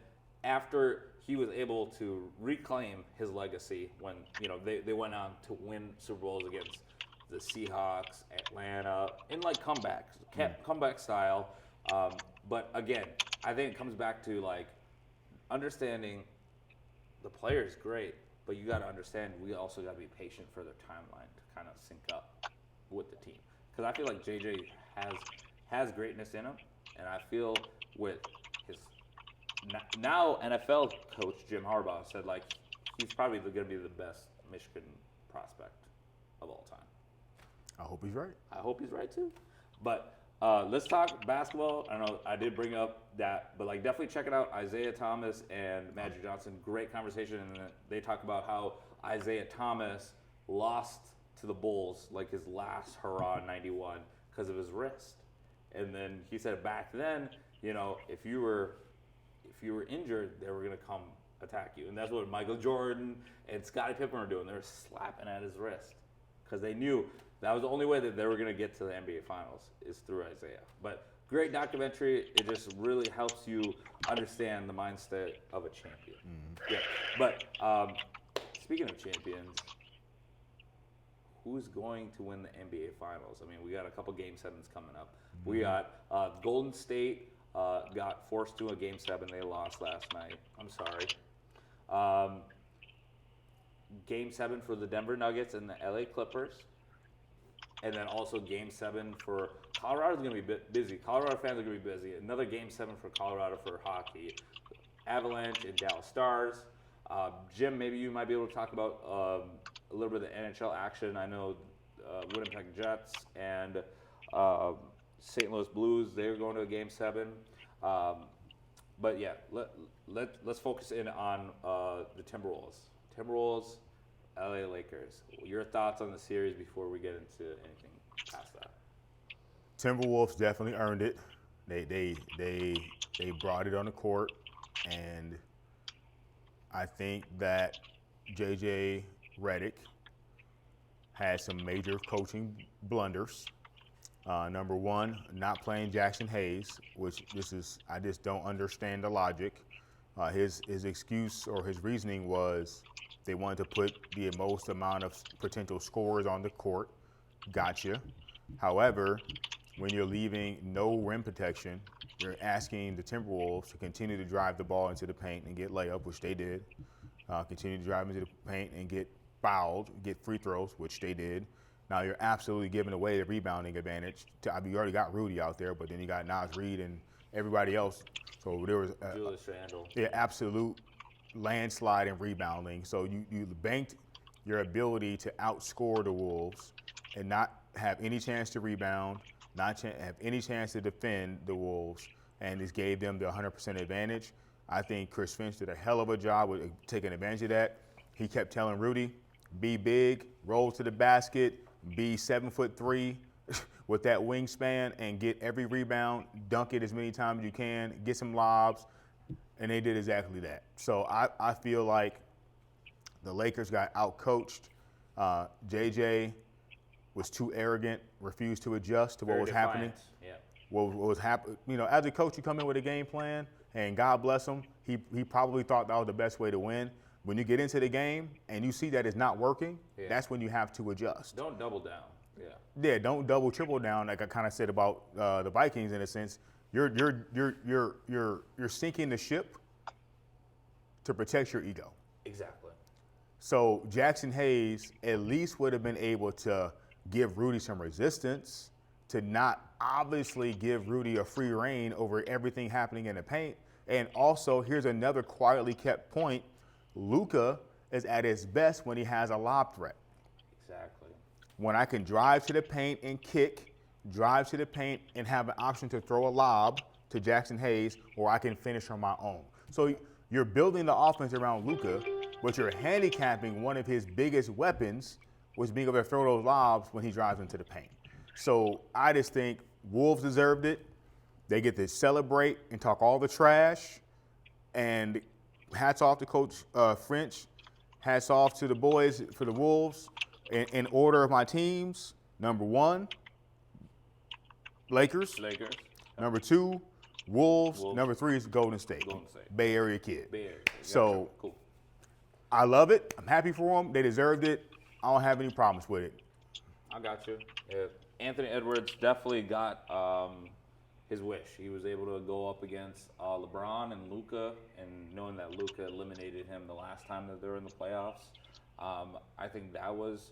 after he was able to reclaim his legacy when, they went on to win Super Bowls against the Seahawks, Atlanta, in like comeback style. But again, I think it comes back to like understanding the player is great, but you got to understand we also got to be patient for their timeline to kind of sync up with the team. Because I feel like JJ has greatness in him, and I feel with his now NFL coach Jim Harbaugh said like he's probably going to be the best Michigan prospect of all time. I hope he's right. I hope he's right too. But let's talk basketball. I know I did bring up that, but like definitely check it out. Isaiah Thomas and Magic Johnson, great conversation, and they talk about how Isaiah Thomas lost to the Bulls like his last hurrah in '91 because of his wrist. And then he said back then, if you were injured, they were gonna come attack you, and that's what Michael Jordan and Scottie Pippen were doing. They were slapping at his wrist because they knew that was the only way that they were going to get to the NBA Finals is through Isaiah. But great documentary. It just really helps you understand the mindset of a champion. Yeah. But speaking of champions, who's going to win the NBA Finals. I mean, we got a couple Game 7s coming up. We got Golden State got forced to a Game 7. They lost last night. I'm sorry. Game 7 for the Denver Nuggets and the LA Clippers. And then also Game 7 for Colorado's going to be busy. Colorado fans are going to be busy. Another Game 7 for Colorado for hockey. Avalanche and Dallas Stars. Jim, maybe you might be able to talk about a little bit of the NHL action. I know Winnipeg Jets and St. Louis Blues, they're going to a Game 7. But yeah, let's focus in on the Timberwolves. Timberwolves, LA Lakers. Your thoughts on the series before we get into anything past that? Timberwolves definitely earned it. They brought it on the court, and I think that JJ Redick had some major coaching blunders. Number one, not playing Jackson Hayes, which I just don't understand the logic. His excuse or his reasoning was they wanted to put the most amount of potential scorers on the court. Gotcha. However, when you're leaving no rim protection, you're asking the Timberwolves to continue to drive the ball into the paint and get layup, which they did. Continue to drive into the paint and get fouled, get free throws, which they did. Now you're absolutely giving away the rebounding advantage. You already got Rudy out there, but then you got Naz Reid and everybody else. So there was Julius Randle. Yeah, absolute landslide in rebounding. So you banked your ability to outscore the Wolves and not have any chance to rebound, not have any chance to defend the Wolves, and just gave them the 100% advantage. I think Chris Finch did a hell of a job with taking advantage of that. He kept telling Rudy, be big, roll to the basket, be 7'3" with that wingspan and get every rebound, dunk it as many times as you can, get some lobs, and they did exactly that. So I feel like the Lakers got outcoached. JJ was too arrogant, refused to adjust to what was happening. Yeah. What was happening? As a coach, you come in with a game plan, and God bless him, he probably thought that was the best way to win. When you get into the game and you see that it's not working, that's when you have to adjust. Don't double down. Yeah. Yeah, don't double, triple down, like I kind of said about the Vikings in a sense. You're sinking the ship to protect your ego. Exactly. So Jackson Hayes at least would have been able to give Rudy some resistance, to not obviously give Rudy a free reign over everything happening in the paint. And also, here's another quietly kept point. Luka is at his best when he has a lob threat. Exactly. When I can drive to the paint and kick, drive to the paint and have an option to throw a lob to Jackson Hayes, or I can finish on my own. So you're building the offense around Luka, but you're handicapping one of his biggest weapons, was being able to throw those lobs when he drives into the paint. So I just think Wolves deserved it. They get to celebrate and talk all the trash. And hats off to Coach French. Hats off to the boys for the Wolves. In order of my teams, number 1, Lakers. Number 2, Wolves. Number 3 is Golden State. Bay Area kid. Bay Area. So cool. I love it. I'm happy for them. They deserved it. I don't have any problems with it. I got you. Yeah. Anthony Edwards definitely got his wish. He was able to go up against LeBron and Luka, and knowing that Luka eliminated him the last time that they were in the playoffs, I think that was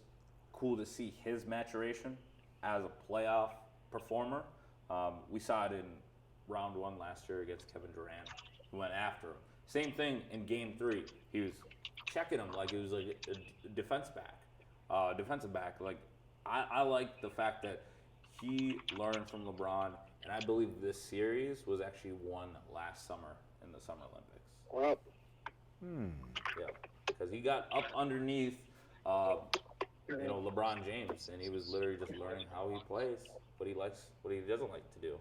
cool to see his maturation as a playoff performer. We saw it in round 1 last year against Kevin Durant, who went after him. Same thing in Game 3. He was checking him like it was like a defensive back. Like I like the fact that he learned from LeBron, and I believe this series was actually won last summer in the Summer Olympics. Well, Yeah, because he got up underneath, LeBron James, and he was literally just learning how he plays, what he likes, what he doesn't like to do.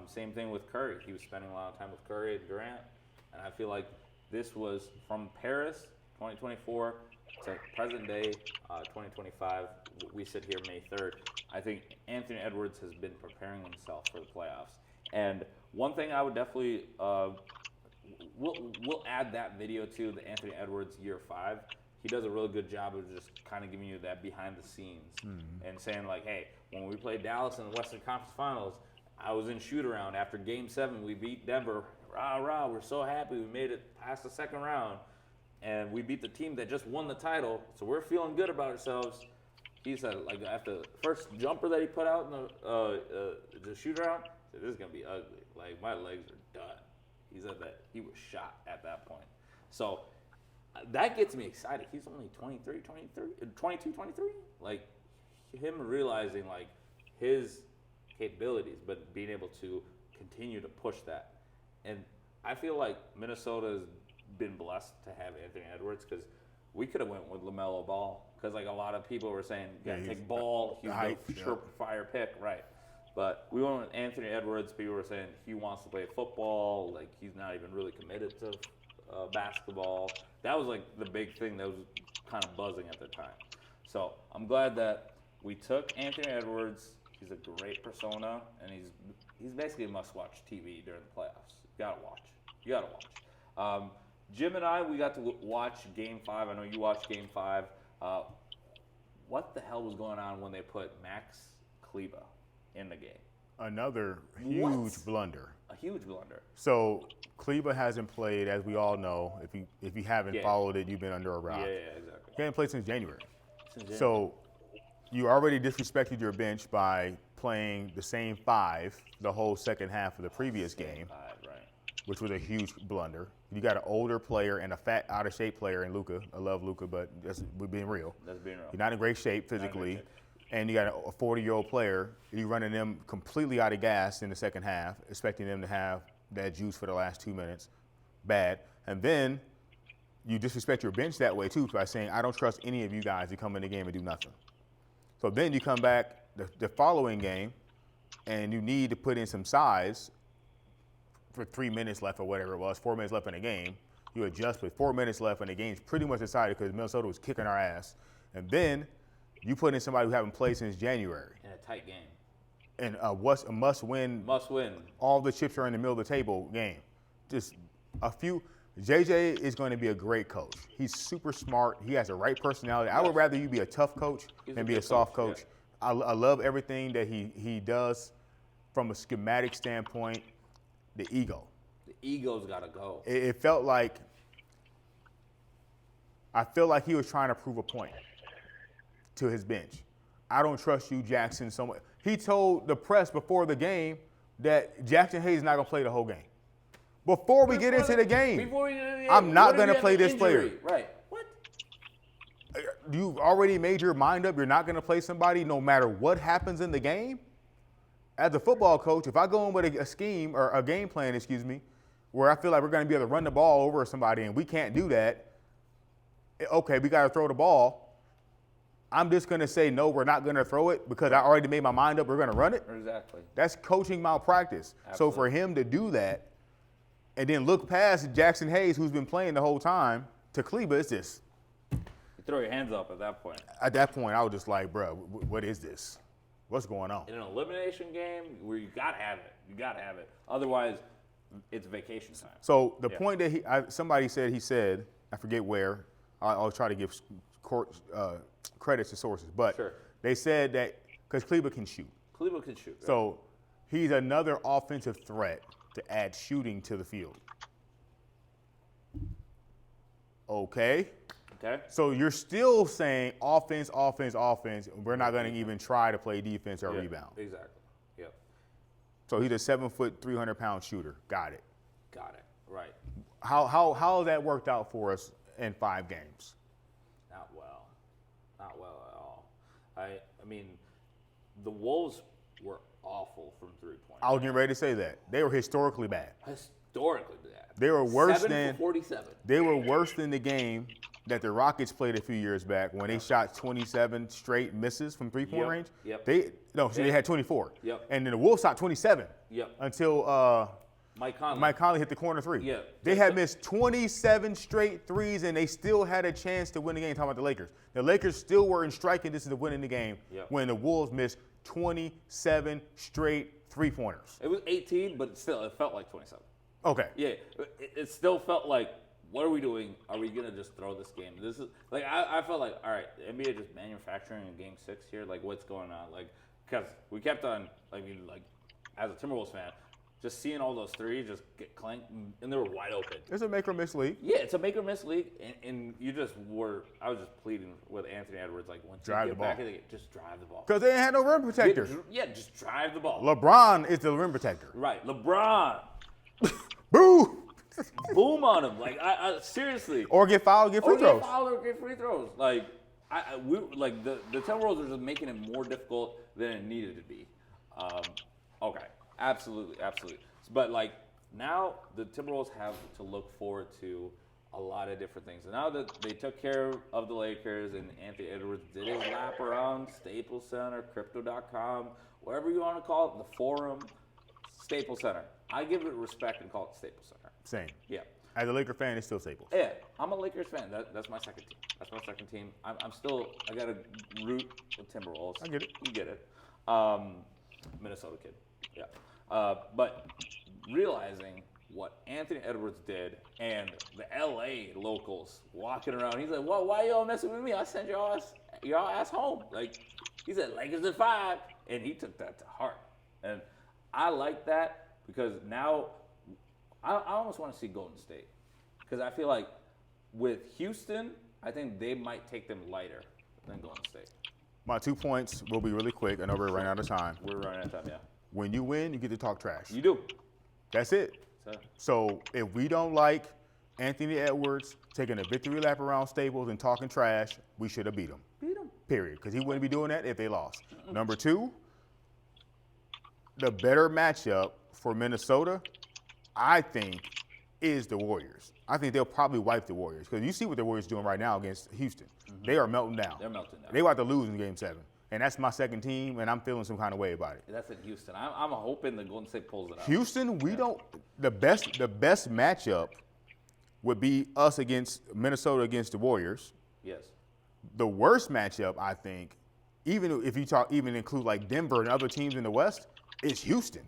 Same thing with Curry. He was spending a lot of time with Curry and Durant, and I feel like this was from Paris 2024 to present day 2025. We sit here May 3rd. I think Anthony Edwards has been preparing himself for the playoffs. And one thing I would definitely we'll add that video to the Anthony Edwards year 5, he does a really good job of just kind of giving you that behind the scenes and saying like, hey, when we played Dallas in the Western Conference Finals, I was in shoot around after Game 7. We beat Denver. Rah, rah, we're so happy we made it past the second round. And we beat the team that just won the title, so we're feeling good about ourselves. He said, like, after the first jumper that he put out in the shoot around, he said, this is going to be ugly. Like, my legs are done. He said that he was shot at that point. So that gets me excited. He's only 22, 23. Like, him realizing, like, his capabilities, but being able to continue to push that. And I feel like Minnesota has been blessed to have Anthony Edwards because we could have went with LaMelo Ball because, like, a lot of people were saying, you got to take Ball. He's a surefire pick, right. But we went with Anthony Edwards. People were saying he wants to play football. Like, he's not even really committed to basketball. That was, like, the big thing that was kind of buzzing at the time. So I'm glad that we took Anthony Edwards. He's a great persona, and he's basically a must-watch TV during the playoffs. You gotta watch. Jim and I, we got to watch Game 5. I know you watched Game 5. What the hell was going on when they put Max Kleber in the game? Another huge blunder. A huge blunder. So Kleber hasn't played, as we all know. If you haven't followed it, you've been under a rock. Yeah, exactly. He hasn't played since January. So you already disrespected your bench by playing the same 5 the whole second half of the previous game, which was a huge blunder. You got an older player and a fat, out-of-shape player in Luka. I love Luka, but we're being real. That's being real. You're not in great shape physically, and you got a 40-year-old player. You're running them completely out of gas in the second half, expecting them to have that juice for the last 2 minutes. Bad. And then you disrespect your bench that way, too, by saying, I don't trust any of you guys to come in the game and do nothing. So then you come back the following game, and you need to put in some size for 3 minutes left or whatever it was, 4 minutes left in the game. You adjust with 4 minutes left, and the game's pretty much decided because Minnesota was kicking our ass. And then you put in somebody who haven't played since January. In a tight game. And a must-win. Must win. All the chips are in the middle of the table game. Just a few. JJ is going to be a great coach. He's super smart. He has the right personality. I would rather you be a tough coach than be a soft coach. Yeah. I love everything that he does from a schematic standpoint. The ego. The ego's got to go. It felt like I feel like he was trying to prove a point to his bench. I don't trust you, Jackson, so much. He told the press before the game that Jackson Hayes is not going to play the whole game. Before we get into the game, I'm not going to play this player. Right. What? You already made your mind up. You're not going to play somebody no matter what happens in the game? As a football coach, if I go in with a scheme or a game plan, where I feel like we're going to be able to run the ball over somebody and we can't do that, okay, we got to throw the ball. I'm just going to say, no, we're not going to throw it because I already made my mind up we're going to run it. Exactly. That's coaching malpractice. Absolutely. So for him to do that and then look past Jackson Hayes, who's been playing the whole time, to Kleber, it's just. You throw your hands up at that point. At that point, I was just like, bro, what is this? What's going on? In an elimination game where you got to have it. Otherwise, it's vacation time. So the point that somebody said, I forget where, I'll try to give credit to sources, but they said that because Kleber can shoot. Kleber can shoot. Right? So he's another offensive threat to add shooting to the field. Okay. So you're still saying offense. We're not going to even try to play defense or rebound. Exactly. Yep. So he's a 7-foot, 300-pound shooter. Got it. Right. How that worked out for us in 5 games? Not well at all. I mean, the Wolves were awful from 3-point. I was getting ready to say that. They were historically bad. They were worse 7 for 47. They were worse than the game that the Rockets played a few years back when they shot 27 straight misses from 3-point range. They had 24. And then the Wolves shot 27. Until Mike Conley hit the corner 3. They had missed 27 straight threes, and they still had a chance to win the game. Talking about the Lakers. The Lakers still were in striking distance of winning the game when the Wolves missed 27 straight 3-pointers. It was 18, but still, it felt like 27. Okay. Yeah, it still felt like what are we doing? Are we gonna just throw this game? This is like I felt like, all right, the NBA just manufacturing in Game 6 here. Like, what's going on? Like, because we kept on, I mean, like, as a Timberwolves fan, just seeing all those threes just get clanked, and they were wide open. It's a make or miss league. Yeah, it's a make or miss league, and you just were. I was just pleading with Anthony Edwards, like, once you Drive get the ball. back in the game, just drive the ball. Because they ain't had no rim protector. Yeah, just drive the ball. LeBron is the rim protector. Right, LeBron. Boo! Boom on him. Like, I seriously. Or get fouled, get free throws. Get fouled or get free throws. Like, the Timberwolves are just making it more difficult than it needed to be. Okay, absolutely. But like now, the Timberwolves have to look forward to a lot of different things. And now that they took care of the Lakers and Anthony Edwards did his lap around Staples Center, Crypto.com, whatever you want to call it, the Forum, Staples Center. I give it respect and call it Staples Center. Same. Yeah. As a Laker fan, it's still Staples. Yeah, I'm a Lakers fan. That's my second team. I got to root with Timberwolves. I get it. You get it. Minnesota kid. Yeah. But realizing what Anthony Edwards did and the LA locals walking around, he's like, "Well, why y'all messing with me? I sent y'all ass home." Like, he said, "Lakers at 5," and he took that to heart. And I like that because now I almost want to see Golden State, because I feel like with Houston, I think they might take them lighter than Golden State. My 2 points will be really quick. I know we're running out of time. We're running out of time, yeah. When you win, you get to talk trash. You do. That's it. So if we don't like Anthony Edwards taking a victory lap around Staples and talking trash, we should have beat him. Period. Because he wouldn't be doing that if they lost. Number 2, the better matchup for Minnesota, I think, is the Warriors. I think they'll probably wipe the Warriors, because you see what the Warriors doing right now against Houston. Mm-hmm. They are melting down. They're melting down. They about to lose in Game 7. And that's my second team, and I'm feeling some kind of way about it. That's in Houston. I'm hoping the Golden State pulls it out. Houston, we don't. The best matchup would be us against Minnesota against the Warriors. Yes. The worst matchup, I think, even if you include like Denver and other teams in the West, is Houston.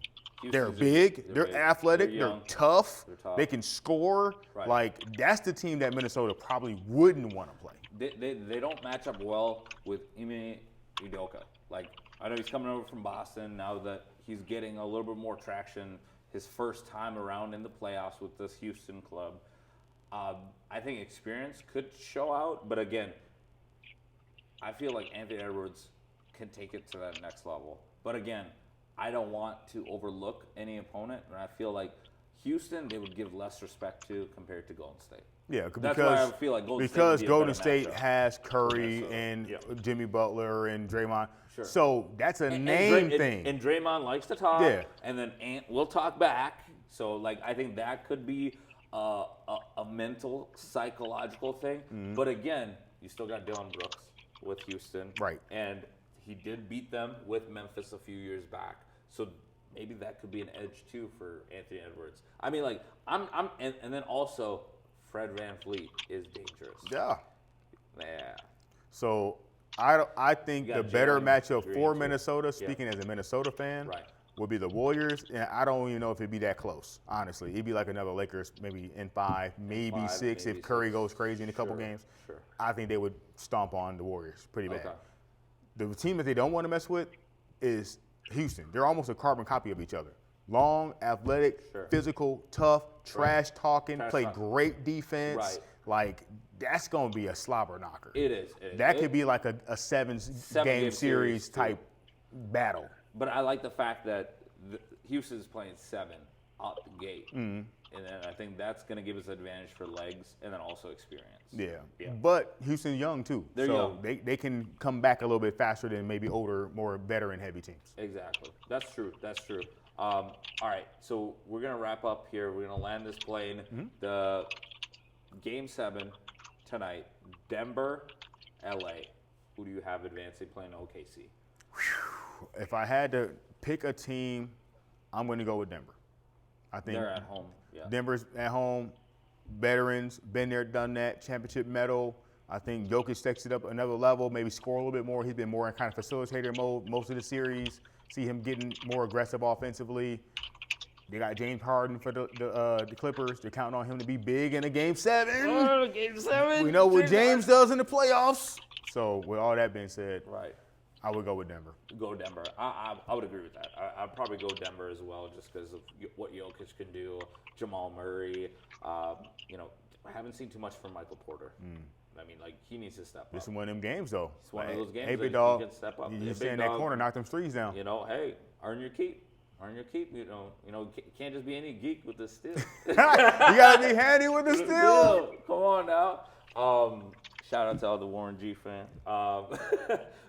They're big, they're athletic, they're tough, they can score. Right. Like, that's the team that Minnesota probably wouldn't want to play. They don't match up well with Ime Udoka. Like, I know he's coming over from Boston now that he's getting a little bit more traction his first time around in the playoffs with this Houston club. I think experience could show out, but again, I feel like Anthony Edwards can take it to that next level. But again, I don't want to overlook any opponent, and I feel like Houston they would give less respect to compared to Golden State. Yeah, that's why I feel like Golden State has Curry so, and Jimmy Butler and Draymond. Sure. So that's a name thing. And Draymond likes to talk, and then we'll talk back. So like I think that could be a mental, psychological thing. Mm-hmm. But again, you still got Dillon Brooks with Houston, right? And he did beat them with Memphis a few years back. So maybe that could be an edge too for Anthony Edwards. I mean, like and then also Fred VanVleet is dangerous. Yeah. Yeah. So I think the better matchup for Minnesota, speaking as a Minnesota fan, would be the Warriors. And I don't even know if it'd be that close, honestly. It'd be like another Lakers, maybe in 5, maybe 6 if Curry goes crazy in a couple games. Sure. I think they would stomp on the Warriors pretty bad. Okay. The team that they don't want to mess with is Houston. They're almost a carbon copy of each other. Long, athletic, physical, tough, trash talking, play great defense. Right. Like, that's going to be a slobber knocker. It is. That could be like a seven-game series type battle. But I like the fact that Houston's playing 7 out the gate. Mm-hmm. And then I think that's going to give us an advantage for legs and then also experience. Yeah. But Houston's young, too. They're young. They can come back a little bit faster than maybe older, more veteran-heavy teams. Exactly. That's true. All right, so we're going to wrap up here. We're going to land this plane. Mm-hmm. The Game 7 tonight, Denver, LA. Who do you have advancing playing OKC? If I had to pick a team, I'm going to go with Denver. I think they're at home. Yeah. Denver's at home. Veterans, been there, done that. Championship medal. I think Jokic takes it up another level, maybe score a little bit more. He's been more in kind of facilitator mode most of the series. See him getting more aggressive offensively. They got James Harden for the Clippers. They're counting on him to be big in a Game 7. Oh, Game 7. We know what James does in the playoffs. So with all that being said, Right. I would go with Denver. Go Denver. I would agree with that. I'd probably go Denver as well, just because of what Jokic can do. Jamal Murray. You know, I haven't seen too much from Michael Porter. I mean, like, he needs to step up. This is one of them games, though. It's one of those games hey, that big he dog, can step up. you Yeah, just big stay in that dog. corner, knock them threes down. You know, hey, earn your keep. Earn your keep. You know, can't just be any geek with this steal. You gotta be handy with the steal. Come on now. Shout out to all the Warren G fans.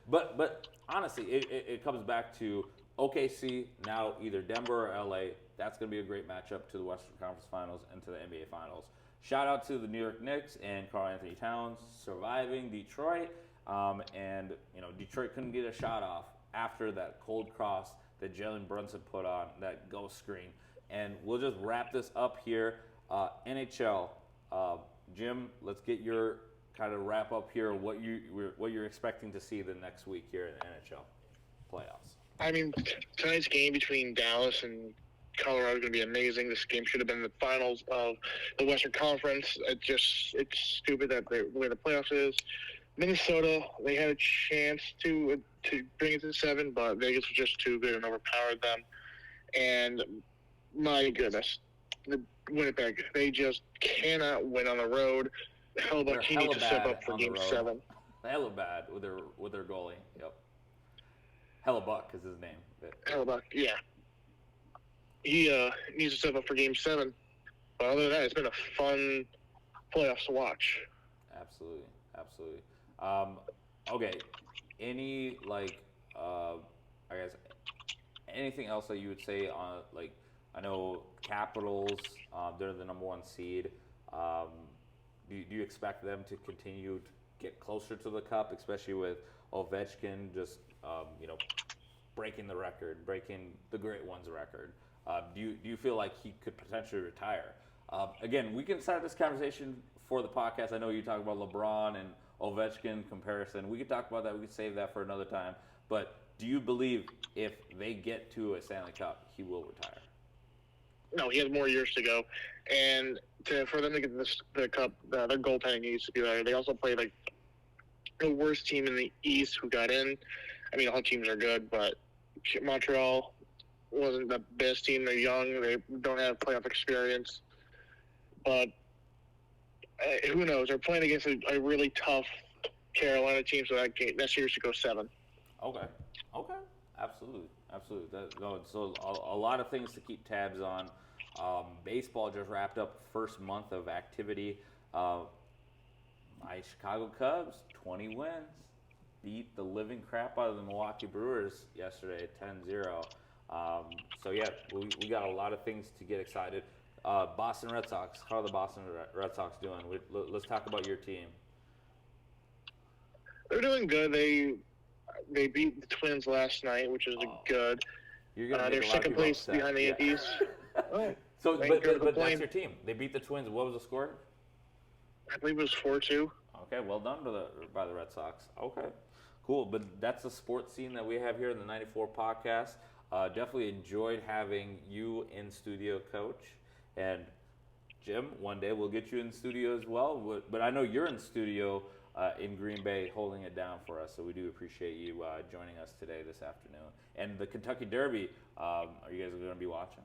But honestly, it comes back to OKC now, either Denver or LA. That's going to be a great matchup to the Western Conference Finals and to the NBA Finals. Shout out to the New York Knicks and Karl Anthony Towns surviving Detroit. And you know, Detroit couldn't get a shot off after that cold cross that Jalen Brunson put on, that ghost screen. And we'll just wrap this up here. NHL, Jim, let's get your kind of wrap up here. What you're expecting to see the next week here in the NHL playoffs. I mean, tonight's game between Dallas and Colorado is going to be amazing. This game should have been the finals of the Western Conference. It's stupid that the way the playoffs is. Minnesota, they had a chance to bring it to 7, but Vegas was just too good and overpowered them. And my goodness, the Winnipeg, they just cannot win on the road. Hellebuyck, he needs to step up for Game 7. Hella bad with their goalie. Yep. Hellebuyck is his name. Hellebuyck, yeah. He needs to step up for Game 7. But other than that, it's been a fun playoffs to watch. Absolutely. Okay. Any I guess anything else that you would say on I know Capitals, they're the number 1 seed. Do you expect them to continue to get closer to the cup, especially with Ovechkin just breaking the record, breaking the Great One's record? Do you feel like he could potentially retire? Again, we can start this conversation for the podcast. I know you talk about LeBron and Ovechkin comparison. We could talk about that. We could save that for another time. But do you believe if they get to a Stanley Cup, he will retire? No, he has more years to go. And for them to get the cup, their goaltending needs to be better. They also played the worst team in the East who got in. I mean, all teams are good, but Montreal wasn't the best team. They're young. They don't have playoff experience. But who knows? They're playing against a really tough Carolina team, so that series should go 7. Okay. Absolutely. So a lot of things to keep tabs on. Baseball just wrapped up first month of activity. My Chicago Cubs, 20 wins, beat the living crap out of the Milwaukee Brewers yesterday at 10-0. So yeah, we got a lot of things to get excited. Boston Red Sox, how are the Boston Red Sox doing? Let's talk about your team. They're doing good. They beat the Twins last night, which is good. You're gonna make they're a lot of second people place upset. behind the Yankees. Oh, So, thank you. but that's your team. They beat the Twins. What was the score? I believe it was 4-2. Okay, well done by the Red Sox. Okay, cool. But that's the sports scene that we have here in the 94 podcast. Definitely enjoyed having you in studio, Coach. And Jim, one day we'll get you in studio as well. But I know you're in studio in Green Bay holding it down for us. So we do appreciate you joining us today, this afternoon. And the Kentucky Derby, are you guys going to be watching?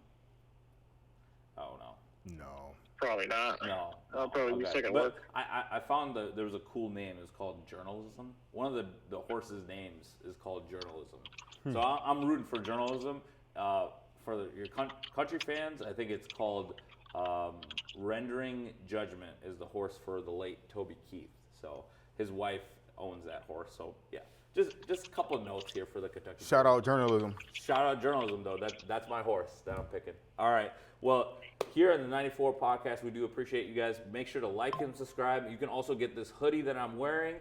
Oh, no. No. Probably not. No. I'll probably be Okay. sick at But work. I found that there was a cool name. It's called journalism. One of the horses' names is called journalism. So I'm rooting for journalism. For your country fans, I think it's called Rendering Judgment is the horse for the late Toby Keith. So his wife owns that horse. So yeah, just a couple of notes here for the Kentucky. Shout out journalism. Shout out journalism, though. That's my horse that I'm picking. All right. Well, here in the 94 podcast, we do appreciate you guys. Make sure to like and subscribe. You can also get this hoodie that I'm wearing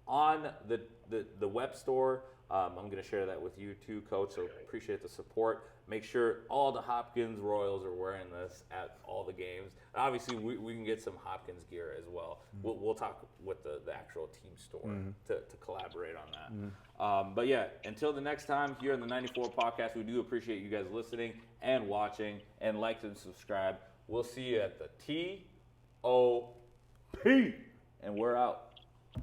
on the web store. I'm going to share that with you too, Coach. So appreciate the support. Make sure all the Hopkins Royals are wearing this at all the games. And obviously, we can get some Hopkins gear as well. We'll talk with the actual team store to collaborate on that. But yeah, until the next time here in the 94 podcast, we do appreciate you guys listening and watching, and like and subscribe. We'll see you at the TOP, and we're out.